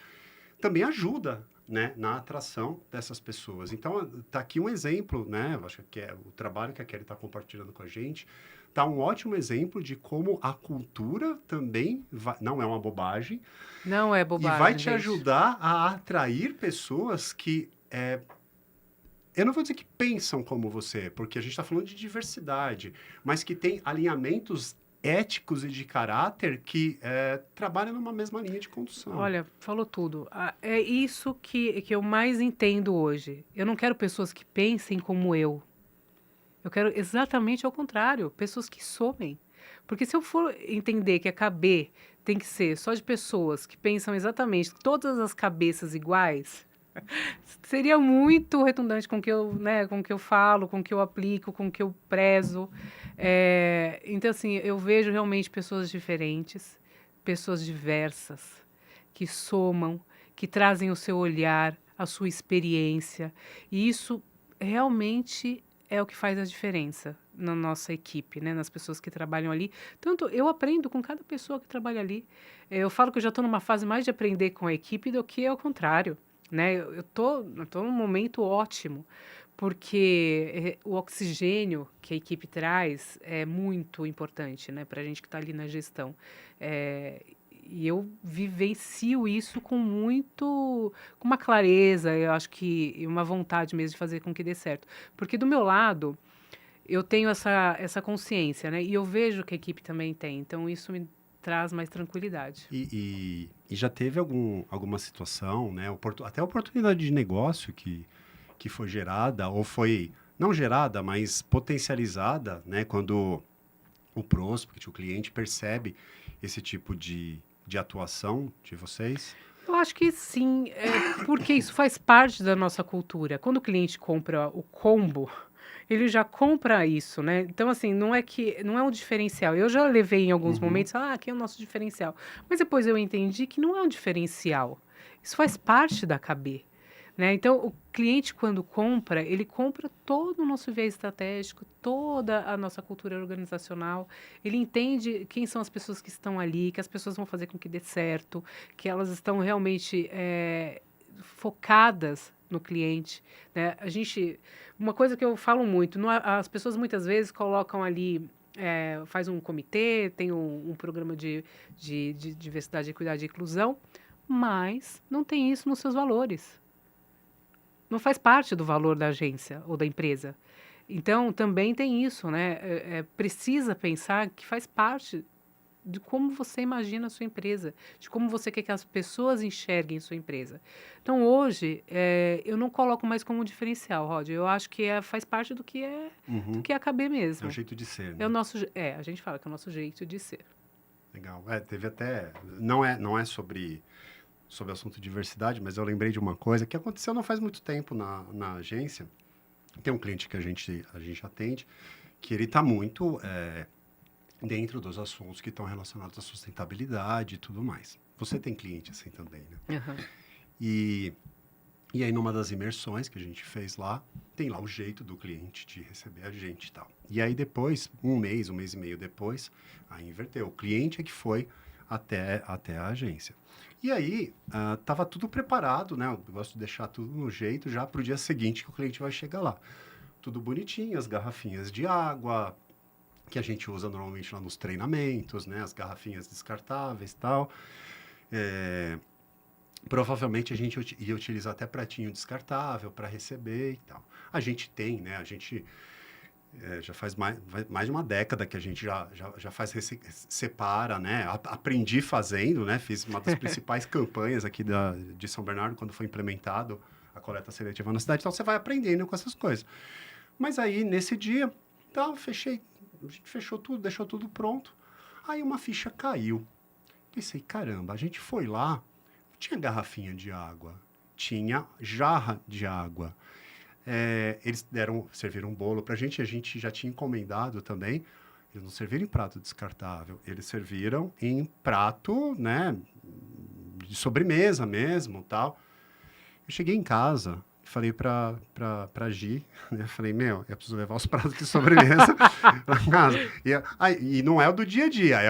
também ajuda, né, na atração dessas pessoas. Então, tá aqui um exemplo, né, eu acho que o trabalho que a Kelly está compartilhando com a gente, tá um ótimo exemplo de como a cultura também não é uma bobagem. Não é E vai bobagem, te gente. ajudar a atrair pessoas que... eu não vou dizer que pensam como você, porque a gente está falando de diversidade, mas que tem alinhamentos éticos e de caráter que trabalham numa mesma linha de condução. Olha, falou tudo. É isso que eu mais entendo hoje. Eu não quero pessoas que pensem como eu. Eu quero exatamente ao contrário, pessoas que somem. Porque se eu for entender que a KB tem que ser só de pessoas que pensam exatamente todas as cabeças iguais, seria muito redundante com o que eu, né, com o que eu falo, com o que eu aplico, com o que eu prezo. Então, assim, eu vejo realmente pessoas diferentes, pessoas diversas, que somam, que trazem o seu olhar, a sua experiência. E isso realmente é o que faz a diferença na nossa equipe, né, nas pessoas que trabalham ali. Tanto eu aprendo com cada pessoa que trabalha ali. Eu falo que eu já estou numa fase mais de aprender com a equipe do que ao contrário, né? Eu tô num momento ótimo, porque o oxigênio que a equipe traz é muito importante, né, para a gente que está ali na gestão. E eu vivencio isso com com uma clareza, eu acho que e uma vontade mesmo de fazer com que dê certo. Porque do meu lado, eu tenho essa consciência, né? E eu vejo que a equipe também tem, então isso me traz mais tranquilidade. E já teve alguma situação, né, até oportunidade de negócio que foi gerada, ou foi, não gerada, mas potencializada, né, quando o prospect, o cliente, percebe esse tipo de atuação de vocês? Eu acho que sim, porque isso faz parte da nossa cultura. Quando o cliente compra o combo, ele já compra isso, né? Então, assim, não é um diferencial. Eu já levei em alguns momentos, aqui é o nosso diferencial. Mas depois eu entendi que não é um diferencial. Isso faz parte da KB. Né? Então, o cliente, quando compra, ele compra todo o nosso viés estratégico, toda a nossa cultura organizacional. Ele entende quem são as pessoas que estão ali, que as pessoas vão fazer com que dê certo, que elas estão realmente focadas no cliente. Né? Uma coisa que eu falo muito, as pessoas muitas vezes colocam ali faz um comitê, tem um programa de diversidade, equidade e inclusão, mas não tem isso nos seus valores. Não faz parte do valor da agência ou da empresa. Então, também tem isso, né? Precisa pensar que faz parte de como você imagina a sua empresa, de como você quer que as pessoas enxerguem a sua empresa. Então, hoje, eu não coloco mais como um diferencial, Rod. Eu acho que faz parte do que é a KB É mesmo. o jeito de ser, né? A gente fala que é o nosso jeito de ser. Legal. Teve até... Não é sobre o assunto de diversidade, mas eu lembrei de uma coisa que aconteceu não faz muito tempo na agência. Tem um cliente que a gente atende, que ele está muito dentro dos assuntos que estão relacionados à sustentabilidade e tudo mais. Você tem cliente assim também, né? Uhum. E, e aí, numa das imersões que a gente fez lá, tem lá o jeito do cliente de receber a gente e tal. E aí, depois, um mês e meio depois, aí inverteu. O cliente é que foi até a agência. E aí, estava tudo preparado, né? Eu gosto de deixar tudo no jeito já para o dia seguinte que o cliente vai chegar lá. Tudo bonitinho, as garrafinhas de água, que a gente usa normalmente lá nos treinamentos, né? As garrafinhas descartáveis e tal. Provavelmente a gente ia utilizar até pratinho descartável para receber e tal. A gente tem, né? A gente já faz mais de uma década que a gente já faz separa, né? Aprendi fazendo, né? Fiz uma das principais campanhas aqui de São Bernardo quando foi implementado a coleta seletiva na cidade. Então você vai aprendendo com essas coisas. Mas aí nesse dia, tá, a gente fechou tudo, deixou tudo pronto. Aí uma ficha caiu. Pensei, caramba, a gente foi lá, tinha garrafinha de água, tinha jarra de água. Eles serviram um bolo pra gente, a gente já tinha encomendado também. Eles não serviram em prato descartável, eles serviram em prato, né, de sobremesa mesmo, tal. Eu cheguei em casa, falei pra Gi, né, falei, eu preciso levar os pratos de sobremesa pra casa. E não é o do dia a dia, é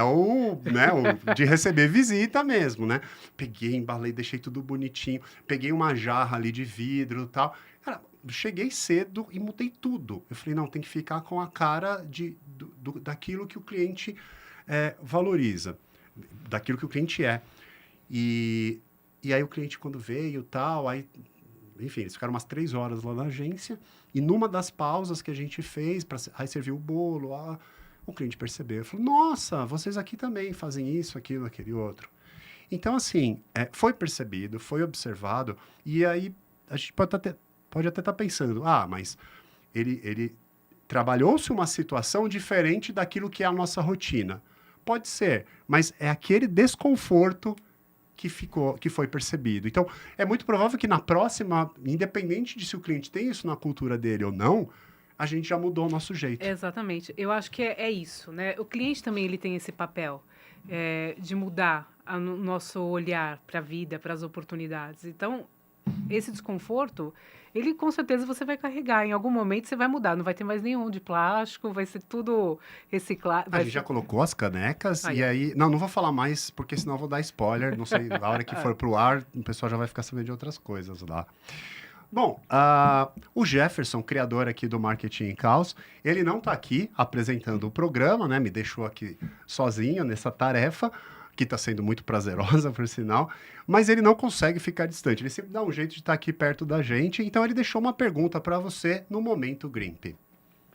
né, o de receber visita mesmo, né? Peguei, embalei, deixei tudo bonitinho, peguei uma jarra ali de vidro e tal. Cara, cheguei cedo e mudei tudo. Eu falei, não, tem que ficar com a cara daquilo que o cliente valoriza, daquilo que o cliente é. E aí o cliente, quando veio tal, aí, enfim, eles ficaram umas 3 horas lá na agência, e numa das pausas que a gente fez, aí serviu o bolo, o cliente percebeu, falou, nossa, vocês aqui também fazem isso, aquilo, aquele outro. Então, assim, foi percebido, foi observado, e aí a gente pode até estar pensando, mas ele trabalhou-se uma situação diferente daquilo que é a nossa rotina. Pode ser, mas é aquele desconforto que foi percebido. Então, é muito provável que na próxima, independente de se o cliente tem isso na cultura dele ou não, a gente já mudou o nosso jeito. Exatamente. Eu acho que é isso, né? O cliente também ele tem esse papel de mudar o nosso olhar para a vida, para as oportunidades. Então, esse desconforto, ele com certeza você vai carregar. Em algum momento você vai mudar. Não vai ter mais nenhum de plástico, vai ser tudo reciclado. A gente já colocou as canecas e aí... Não vou falar mais, porque senão eu vou dar spoiler. Não sei, a hora que for pro ar, o pessoal já vai ficar sabendo de outras coisas lá. Bom, o Jefferson, criador aqui do Marketing em Caos, ele não está aqui apresentando o programa, né? Me deixou aqui sozinho nessa tarefa, que está sendo muito prazerosa, por sinal, mas ele não consegue ficar distante. Ele sempre dá um jeito de estar aqui perto da gente, então ele deixou uma pergunta para você no Momento Grimp.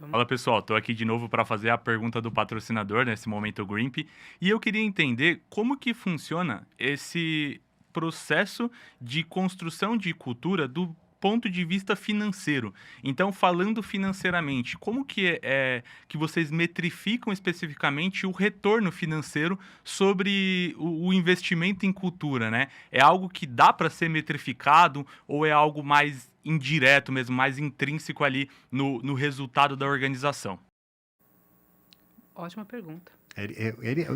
Fala pessoal, estou aqui de novo para fazer a pergunta do patrocinador nesse Momento Grimp, e eu queria entender como que funciona esse processo de construção de cultura do ponto de vista financeiro. Então, falando financeiramente, como que que vocês metrificam especificamente o retorno financeiro sobre o investimento em cultura, né? É algo que dá para ser metrificado ou é algo mais indireto mesmo, mais intrínseco ali no resultado da organização? Ótima pergunta.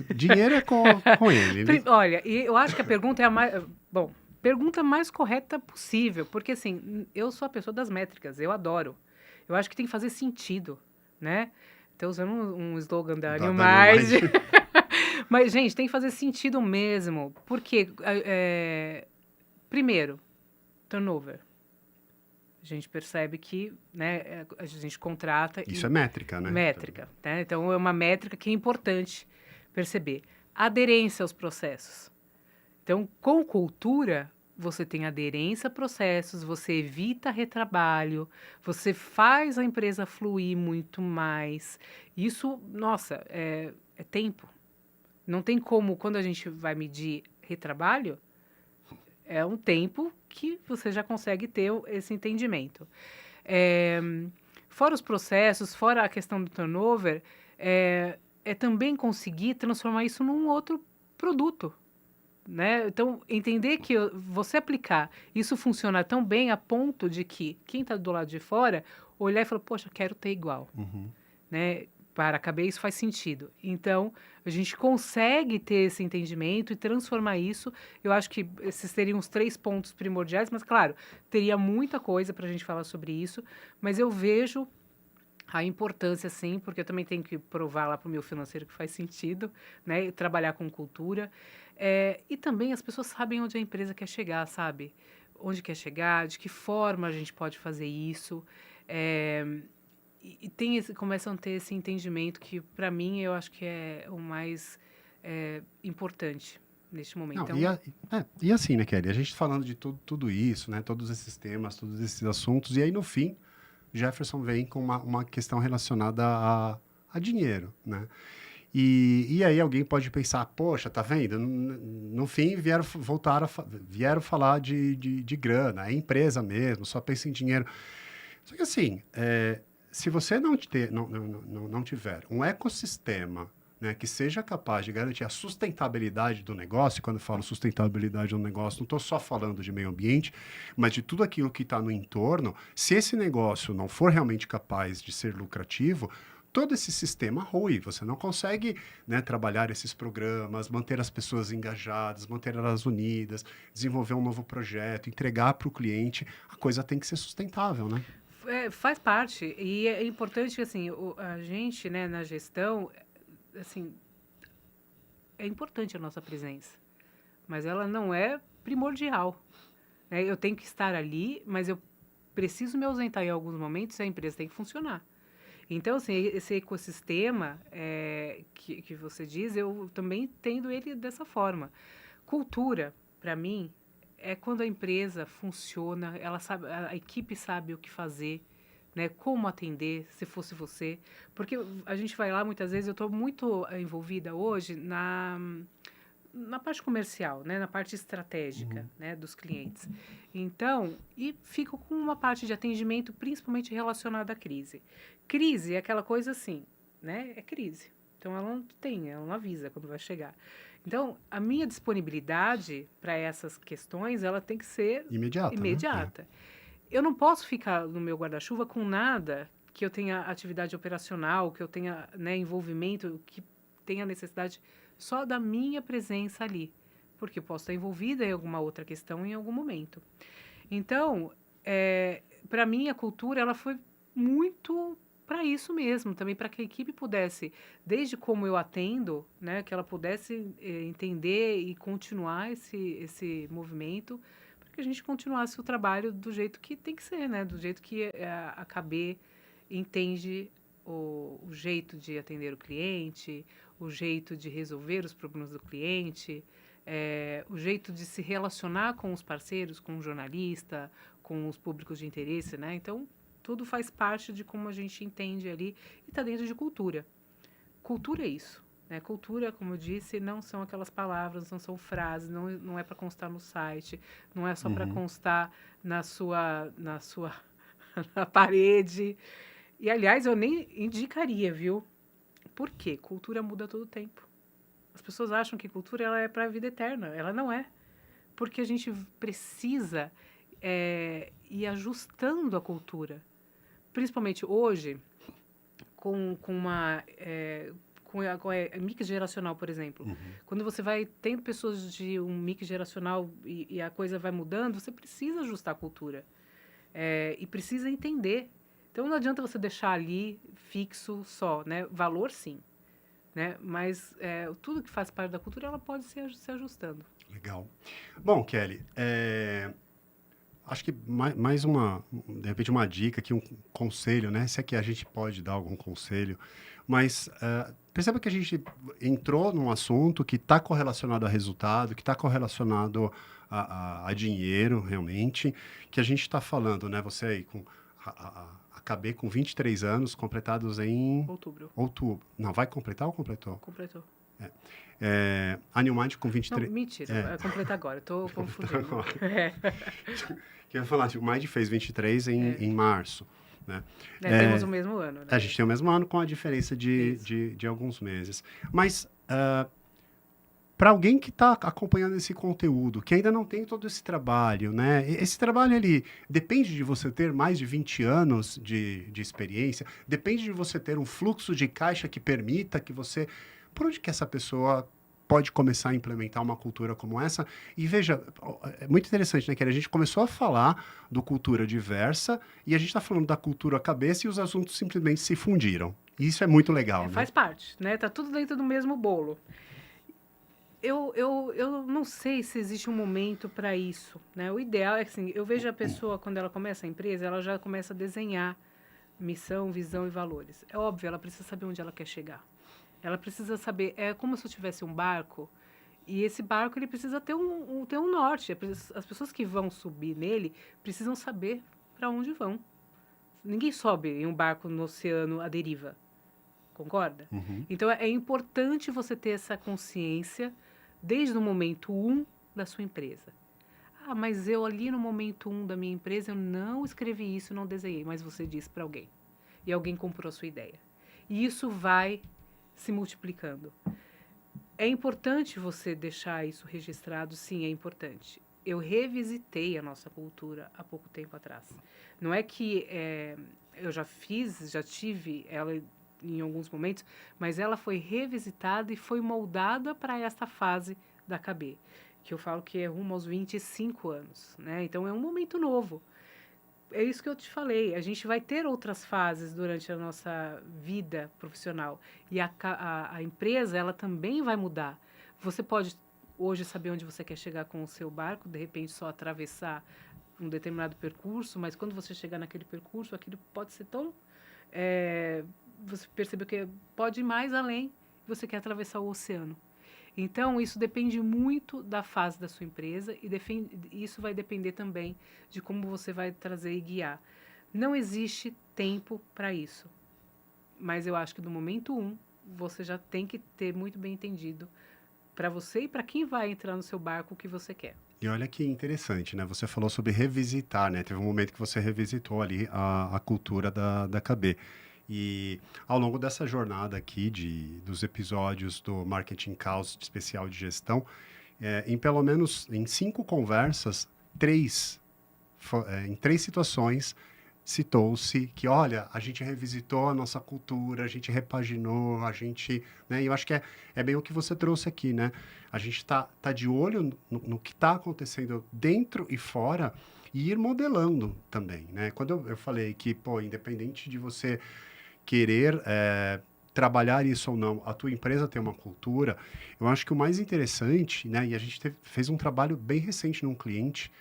O dinheiro é com ele. Olha, eu acho que a pergunta é a mais... Bom, pergunta mais correta possível, porque assim, eu sou a pessoa das métricas, eu adoro. Eu acho que tem que fazer sentido, né? Estou usando um slogan da New Mind. Mas, gente, tem que fazer sentido mesmo. Porque, primeiro, turnover. A gente percebe que, né, a gente contrata... Isso é métrica, né? Métrica, né? Então, é uma métrica que é importante perceber. Aderência aos processos. Então, com cultura, você tem aderência a processos, você evita retrabalho, você faz a empresa fluir muito mais. Isso, nossa, é tempo. Não tem como, quando a gente vai medir retrabalho, é um tempo que você já consegue ter esse entendimento. Fora os processos, fora a questão do turnover, é também conseguir transformar isso num outro produto. Né? Então, entender que você aplicar, isso funciona tão bem a ponto de que quem está do lado de fora olhar e falar, poxa, quero ter igual. Uhum. Né? para caber, isso faz sentido. Então, a gente consegue ter esse entendimento e transformar isso. Eu acho que esses seriam os 3 pontos primordiais, mas, claro, teria muita coisa para a gente falar sobre isso, mas eu vejo a importância, sim, porque eu também tenho que provar lá para o meu financeiro que faz sentido, né? E trabalhar com cultura. E também as pessoas sabem onde a empresa quer chegar, sabe? Onde quer chegar, de que forma a gente pode fazer isso. É, começam a ter esse entendimento que, para mim, eu acho que é o mais importante neste momento. Não, Então, e assim, né, Kelly? A gente falando de tudo isso, né? Todos esses temas, todos esses assuntos, e aí no fim, Jefferson vem com uma questão relacionada a dinheiro, né? E aí alguém pode pensar, poxa, tá vendo? No fim, vieram falar de grana, é empresa mesmo, só pensa em dinheiro. Só que assim, se você não tiver um ecossistema, né, que seja capaz de garantir a sustentabilidade do negócio, e quando eu falo sustentabilidade do negócio, não estou só falando de meio ambiente, mas de tudo aquilo que está no entorno, se esse negócio não for realmente capaz de ser lucrativo, todo esse sistema rui. Você não consegue, né, trabalhar esses programas, manter as pessoas engajadas, manter elas unidas, desenvolver um novo projeto, entregar para o cliente. A coisa tem que ser sustentável, né? faz parte. E é importante que, assim, a gente, né, na gestão, assim, é importante a nossa presença, mas ela não é primordial, né? Eu tenho que estar ali, mas eu preciso me ausentar em alguns momentos e a empresa tem que funcionar. Então, assim, esse ecossistema que você diz, eu também entendo ele dessa forma. Cultura, para mim, é quando a empresa funciona, ela sabe, a equipe sabe o que fazer, né? Como atender, se fosse você. Porque a gente vai lá, muitas vezes, eu estou muito envolvida hoje na parte comercial, né, na parte estratégica, né, dos clientes. Então, e fico com uma parte de atendimento principalmente relacionada à crise. Crise é aquela coisa assim, né, é crise. Então, ela não avisa quando vai chegar. Então, a minha disponibilidade para essas questões, ela tem que ser Imediata, né? imediata. Eu não posso ficar no meu guarda-chuva com nada que eu tenha atividade operacional, que eu tenha, né, envolvimento, que tenha necessidade só da minha presença ali, porque eu posso estar envolvida em alguma outra questão em algum momento. Então, para mim, a cultura ela foi muito para isso mesmo, também para que a equipe pudesse, desde como eu atendo, né, que ela pudesse entender e continuar esse movimento, para que a gente continuasse o trabalho do jeito que tem que ser, né, do jeito que a KB entende o jeito de atender o cliente, o jeito de resolver os problemas do cliente, o jeito de se relacionar com os parceiros, com o jornalista, com os públicos de interesse, né? Então, tudo faz parte de como a gente entende ali e está dentro de cultura. Cultura é isso. Né? Cultura, como eu disse, não são aquelas palavras, não são frases, não é para constar no site, não é só para constar na sua na parede. E, aliás, eu nem indicaria, viu? Por quê? Cultura muda todo o tempo. As pessoas acham que cultura ela é para a vida eterna. Ela não é. Porque a gente precisa ir ajustando a cultura. Principalmente hoje, com a mix geracional, por exemplo. Quando você vai tendo pessoas de um mix geracional e a coisa vai mudando, você precisa ajustar a cultura. E precisa entender. Então, não adianta você deixar ali fixo só, né? Valor, sim. Né? Mas tudo que faz parte da cultura, ela pode se ajustando. Legal. Bom, Kelly, acho que mais de repente uma dica aqui, um conselho, né? Se é que a gente pode dar algum conselho, mas perceba que a gente entrou num assunto que está correlacionado a resultado, que está correlacionado a dinheiro, realmente, que a gente está falando, né? Você aí acabei com 23 anos, completados em... Outubro. Não, vai completar ou completou? Completou. A New Mind com 23... Não, mentira, vai completar agora, estou confundindo. Que eu ia falar, o Mind fez 23 em março. Né? Temos o mesmo ano. Né? A gente tem o mesmo ano com a diferença de alguns meses. Mas para alguém que está acompanhando esse conteúdo, que ainda não tem todo esse trabalho, né? Esse trabalho, ele depende de você ter mais de 20 anos de experiência, depende de você ter um fluxo de caixa que permita que você... Por onde que essa pessoa pode começar a implementar uma cultura como essa? E veja, é muito interessante, né, que a gente começou a falar do cultura diversa e a gente está falando da cultura cabeça e os assuntos simplesmente se fundiram. E isso é muito legal, né? Faz parte, né? Tá tudo dentro do mesmo bolo. Eu não sei se existe um momento para isso, né? O ideal é que, assim, eu vejo a pessoa, quando ela começa a empresa, ela já começa a desenhar missão, visão e valores. É óbvio, ela precisa saber onde ela quer chegar. Ela precisa saber, é como se eu tivesse um barco, e esse barco ele precisa ter ter um norte. As pessoas que vão subir nele precisam saber para onde vão. Ninguém sobe em um barco no oceano à deriva, concorda? Então é importante você ter essa consciência desde o momento 1 da sua empresa. Ah, mas eu ali no momento 1 da minha empresa, eu não escrevi isso, não desenhei, mas você disse para alguém. E alguém comprou a sua ideia. E isso vai se multiplicando. É importante você deixar isso registrado, sim, é importante. Eu revisitei a nossa cultura há pouco tempo atrás. Não é que eu já tive ela em alguns momentos, mas ela foi revisitada e foi moldada para esta fase da KB, que eu falo que é rumo aos 25 anos, né? Então é um momento novo. É isso que eu te falei, a gente vai ter outras fases durante a nossa vida profissional e a empresa, ela também vai mudar. Você pode hoje saber onde você quer chegar com o seu barco, de repente só atravessar um determinado percurso, mas quando você chegar naquele percurso, aquilo pode ser tão... você percebeu que pode ir mais além, você quer atravessar o oceano. Então, isso depende muito da fase da sua empresa e isso vai depender também de como você vai trazer e guiar. Não existe tempo para isso, mas eu acho que do momento 1, você já tem que ter muito bem entendido para você e para quem vai entrar no seu barco o que você quer. E olha que interessante, né? Você falou sobre revisitar, né? Teve um momento que você revisitou ali a cultura da KB. E ao longo dessa jornada aqui dos episódios do Marketing Caos especial de gestão, em pelo menos em 5 conversas, em 3 situações, citou-se que, olha, a gente revisitou a nossa cultura, a gente repaginou, né? E eu acho que é bem o que você trouxe aqui, né? A gente tá de olho no que está acontecendo dentro e fora e ir modelando também, né? Quando eu falei que, pô, independente de você querer trabalhar isso ou não, a tua empresa tem uma cultura, eu acho que o mais interessante, né? E a gente fez um trabalho bem recente num cliente,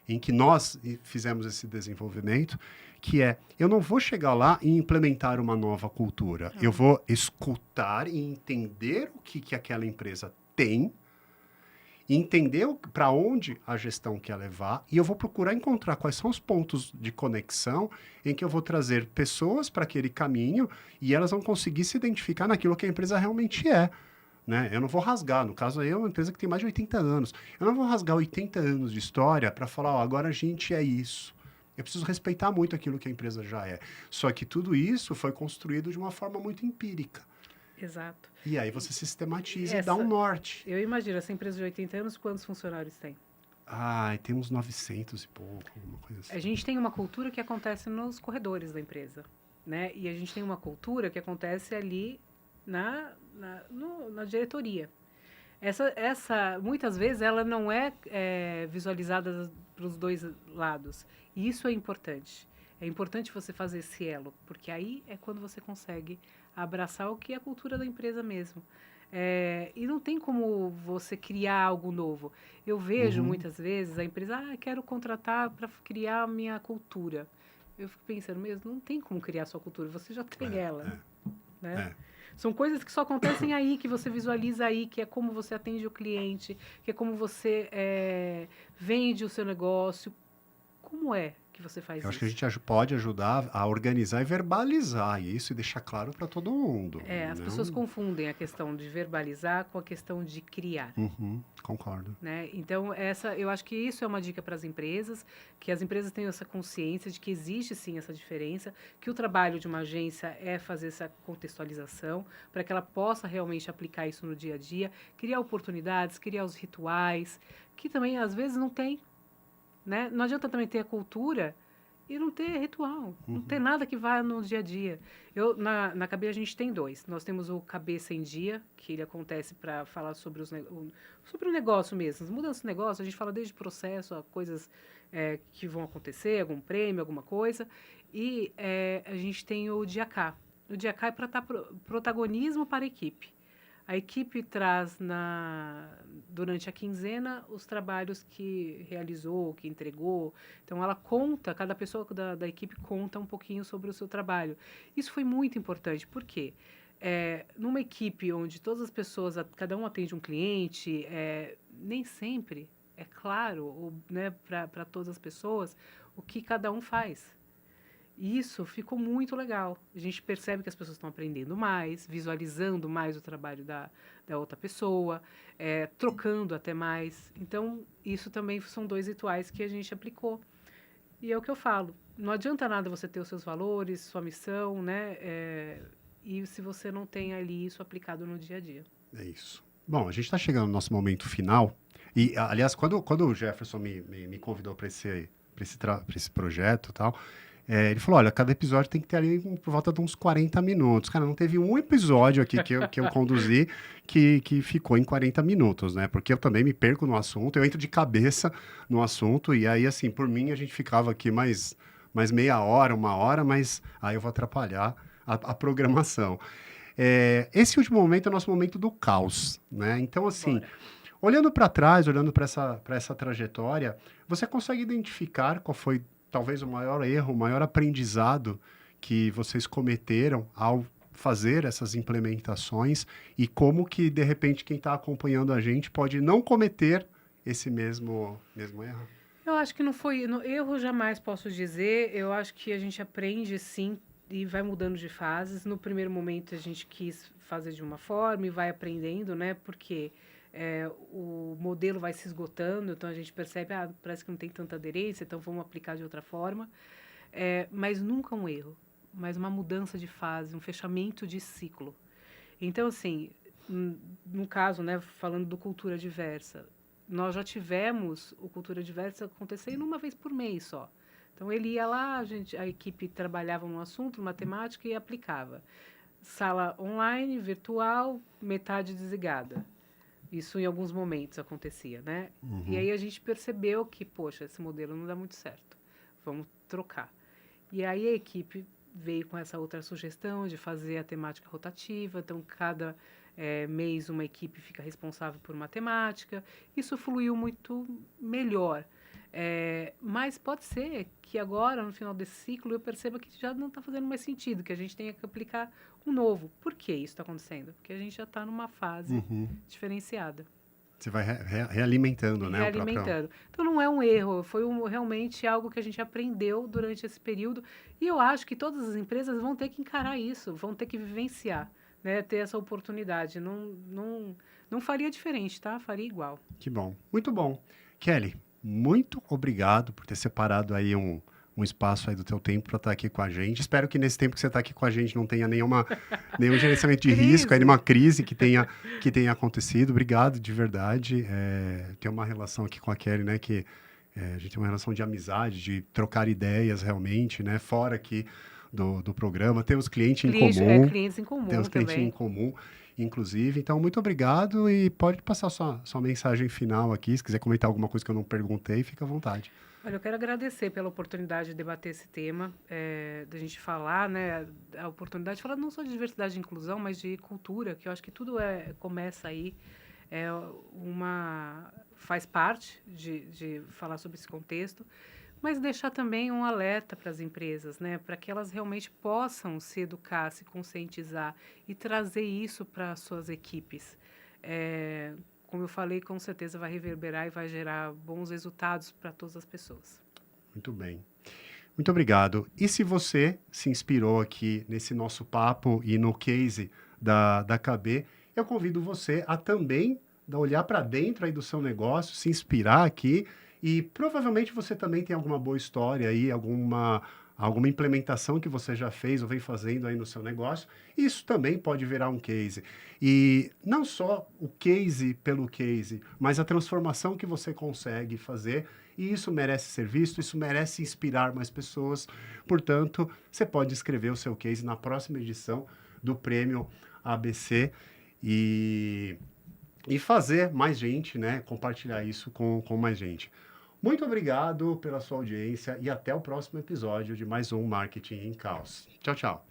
em que nós fizemos esse desenvolvimento, que eu não vou chegar lá e implementar uma nova cultura. Eu vou escutar e entender o que aquela empresa tem, entender para onde a gestão quer levar, e eu vou procurar encontrar quais são os pontos de conexão em que eu vou trazer pessoas para aquele caminho e elas vão conseguir se identificar naquilo que a empresa realmente é. Né? Eu não vou rasgar, no caso aí é uma empresa que tem mais de 80 anos, eu não vou rasgar 80 anos de história para falar, ó, agora a gente é isso. Eu preciso respeitar muito aquilo que a empresa já é. Só que tudo isso foi construído de uma forma muito empírica. Exato. E aí você sistematiza e dá um norte. Eu imagino, essa empresa de 80 anos, quantos funcionários tem? Tem uns 900 e pouco, alguma coisa assim. A gente tem uma cultura que acontece nos corredores da empresa, né? E a gente tem uma cultura que acontece ali na diretoria. Muitas vezes, ela não é visualizada para os dois lados. E isso é importante. É importante você fazer esse elo, porque aí é quando você consegue abraçar o que é a cultura da empresa mesmo. E não tem como você criar algo novo. Eu vejo muitas vezes a empresa, quero contratar para criar a minha cultura. Eu fico pensando mesmo, não tem como criar a sua cultura, você já tem ela. Né? São coisas que só acontecem aí, que você visualiza aí, que é como você atende o cliente, que é como você vende o seu negócio. Como é que você faz Eu acho que a isso. gente pode ajudar a organizar e verbalizar isso e deixar claro para todo mundo. As pessoas confundem a questão de verbalizar com a questão de criar. Uhum, concordo. Né? Então, eu acho que isso é uma dica para as empresas, que as empresas tenham essa consciência de que existe sim essa diferença, que o trabalho de uma agência é fazer essa contextualização, para que ela possa realmente aplicar isso no dia a dia, criar oportunidades, criar os rituais, que também às vezes não tem. Né? Não adianta também ter a cultura e não ter ritual, não ter nada que vá no dia a dia. Na Cabeça a gente tem dois. Nós temos o Cabeça em Dia, que ele acontece para falar sobre, sobre o negócio mesmo. As mudanças do negócio, a gente fala desde processo a coisas que vão acontecer, algum prêmio, alguma coisa. E a gente tem o Dia K. O Dia K é para dar protagonismo para a equipe. A equipe traz durante a quinzena os trabalhos que realizou, que entregou. Então, ela conta, cada pessoa da equipe conta um pouquinho sobre o seu trabalho. Isso foi muito importante, porque numa equipe onde todas as pessoas, cada um atende um cliente, nem sempre é claro, né, para todas as pessoas o que cada um faz. E isso ficou muito legal. A gente percebe que as pessoas estão aprendendo mais, visualizando mais o trabalho da outra pessoa, trocando até mais. Então, isso também são dois rituais que a gente aplicou. E é o que eu falo. Não adianta nada você ter os seus valores, sua missão, né? E se você não tem ali isso aplicado no dia a dia. É isso. Bom, a gente está chegando no nosso momento final. E, aliás, quando o Jefferson me convidou para esse projeto e tal, ele falou, olha, cada episódio tem que ter ali por volta de uns 40 minutos. Cara, não teve um episódio aqui que eu conduzi que ficou em 40 minutos, né? Porque eu também me perco no assunto, eu entro de cabeça no assunto, e aí, assim, por mim, a gente ficava aqui mais meia hora, uma hora, mas aí eu vou atrapalhar a programação. Esse último momento é o nosso momento do caos, né? Então, assim, Bora. olhando para trás, olhando para essa trajetória, você consegue identificar qual foi talvez o maior erro, o maior aprendizado que vocês cometeram ao fazer essas implementações e como que, de repente, quem está acompanhando a gente pode não cometer esse mesmo erro? Eu acho que não foi. Erro jamais posso dizer. Eu acho que a gente aprende sim e vai mudando de fases. No primeiro momento a gente quis fazer de uma forma e vai aprendendo, né? Porque o modelo vai se esgotando, então a gente percebe, parece que não tem tanta aderência, então vamos aplicar de outra forma. Mas nunca um erro, mas uma mudança de fase, um fechamento de ciclo. Então, assim, no caso, né, falando do Cultura Diversa, nós já tivemos o Cultura Diversa acontecendo uma vez por mês só. Então, ele ia lá, a equipe trabalhava num assunto, numa temática e aplicava. Sala online, virtual, metade desligada. Isso em alguns momentos acontecia, né? E aí a gente percebeu que, poxa, esse modelo não dá muito certo. Vamos trocar. E aí a equipe veio com essa outra sugestão de fazer a temática rotativa. Então, cada mês uma equipe fica responsável por uma temática. Isso fluiu muito melhor. Mas pode ser que agora, no final desse ciclo, eu perceba que já não está fazendo mais sentido, que a gente tenha que aplicar um novo. Por que isso está acontecendo? Porque a gente já está numa fase diferenciada. Você vai realimentando, né? Realimentando. Então não é um erro, foi realmente algo que a gente aprendeu durante esse período. E eu acho que todas as empresas vão ter que encarar isso, vão ter que vivenciar, né? Ter essa oportunidade. Não faria diferente, tá? Faria igual. Que bom. Muito bom. Kelly, muito obrigado por ter separado aí um espaço aí do teu tempo para estar aqui com a gente. Espero que nesse tempo que você está aqui com a gente não tenha nenhum gerenciamento de risco, aí nenhuma crise que tenha acontecido. Obrigado, de verdade. Tem uma relação aqui com a Kelly, né, que a gente tem uma relação de amizade, de trocar ideias realmente, né, fora aqui do programa. Temos clientes em comum. Clientes em comum Temos clientes também. em comum, inclusive. Então, muito obrigado e pode passar sua mensagem final aqui. Se quiser comentar alguma coisa que eu não perguntei, fica à vontade. Olha, eu quero agradecer pela oportunidade de debater esse tema, da gente falar, né, a oportunidade de falar não só de diversidade e inclusão, mas de cultura, que eu acho que tudo começa aí, faz parte de falar sobre esse contexto, mas deixar também um alerta para as empresas, né, para que elas realmente possam se educar, se conscientizar e trazer isso para as suas equipes. Como eu falei, com certeza vai reverberar e vai gerar bons resultados para todas as pessoas. Muito bem. Muito obrigado. E se você se inspirou aqui nesse nosso papo e no case da KB, eu convido você a também olhar para dentro aí do seu negócio, se inspirar aqui e provavelmente você também tem alguma boa história aí, alguma implementação que você já fez ou vem fazendo aí no seu negócio. Isso também pode virar um case. E não só o case pelo case, mas a transformação que você consegue fazer. E isso merece ser visto, isso merece inspirar mais pessoas. Portanto, você pode escrever o seu case na próxima edição do Prêmio ABC e fazer mais gente, né? Compartilhar isso com mais gente. Muito obrigado pela sua audiência e até o próximo episódio de mais um Marketing em Caos. Tchau, tchau.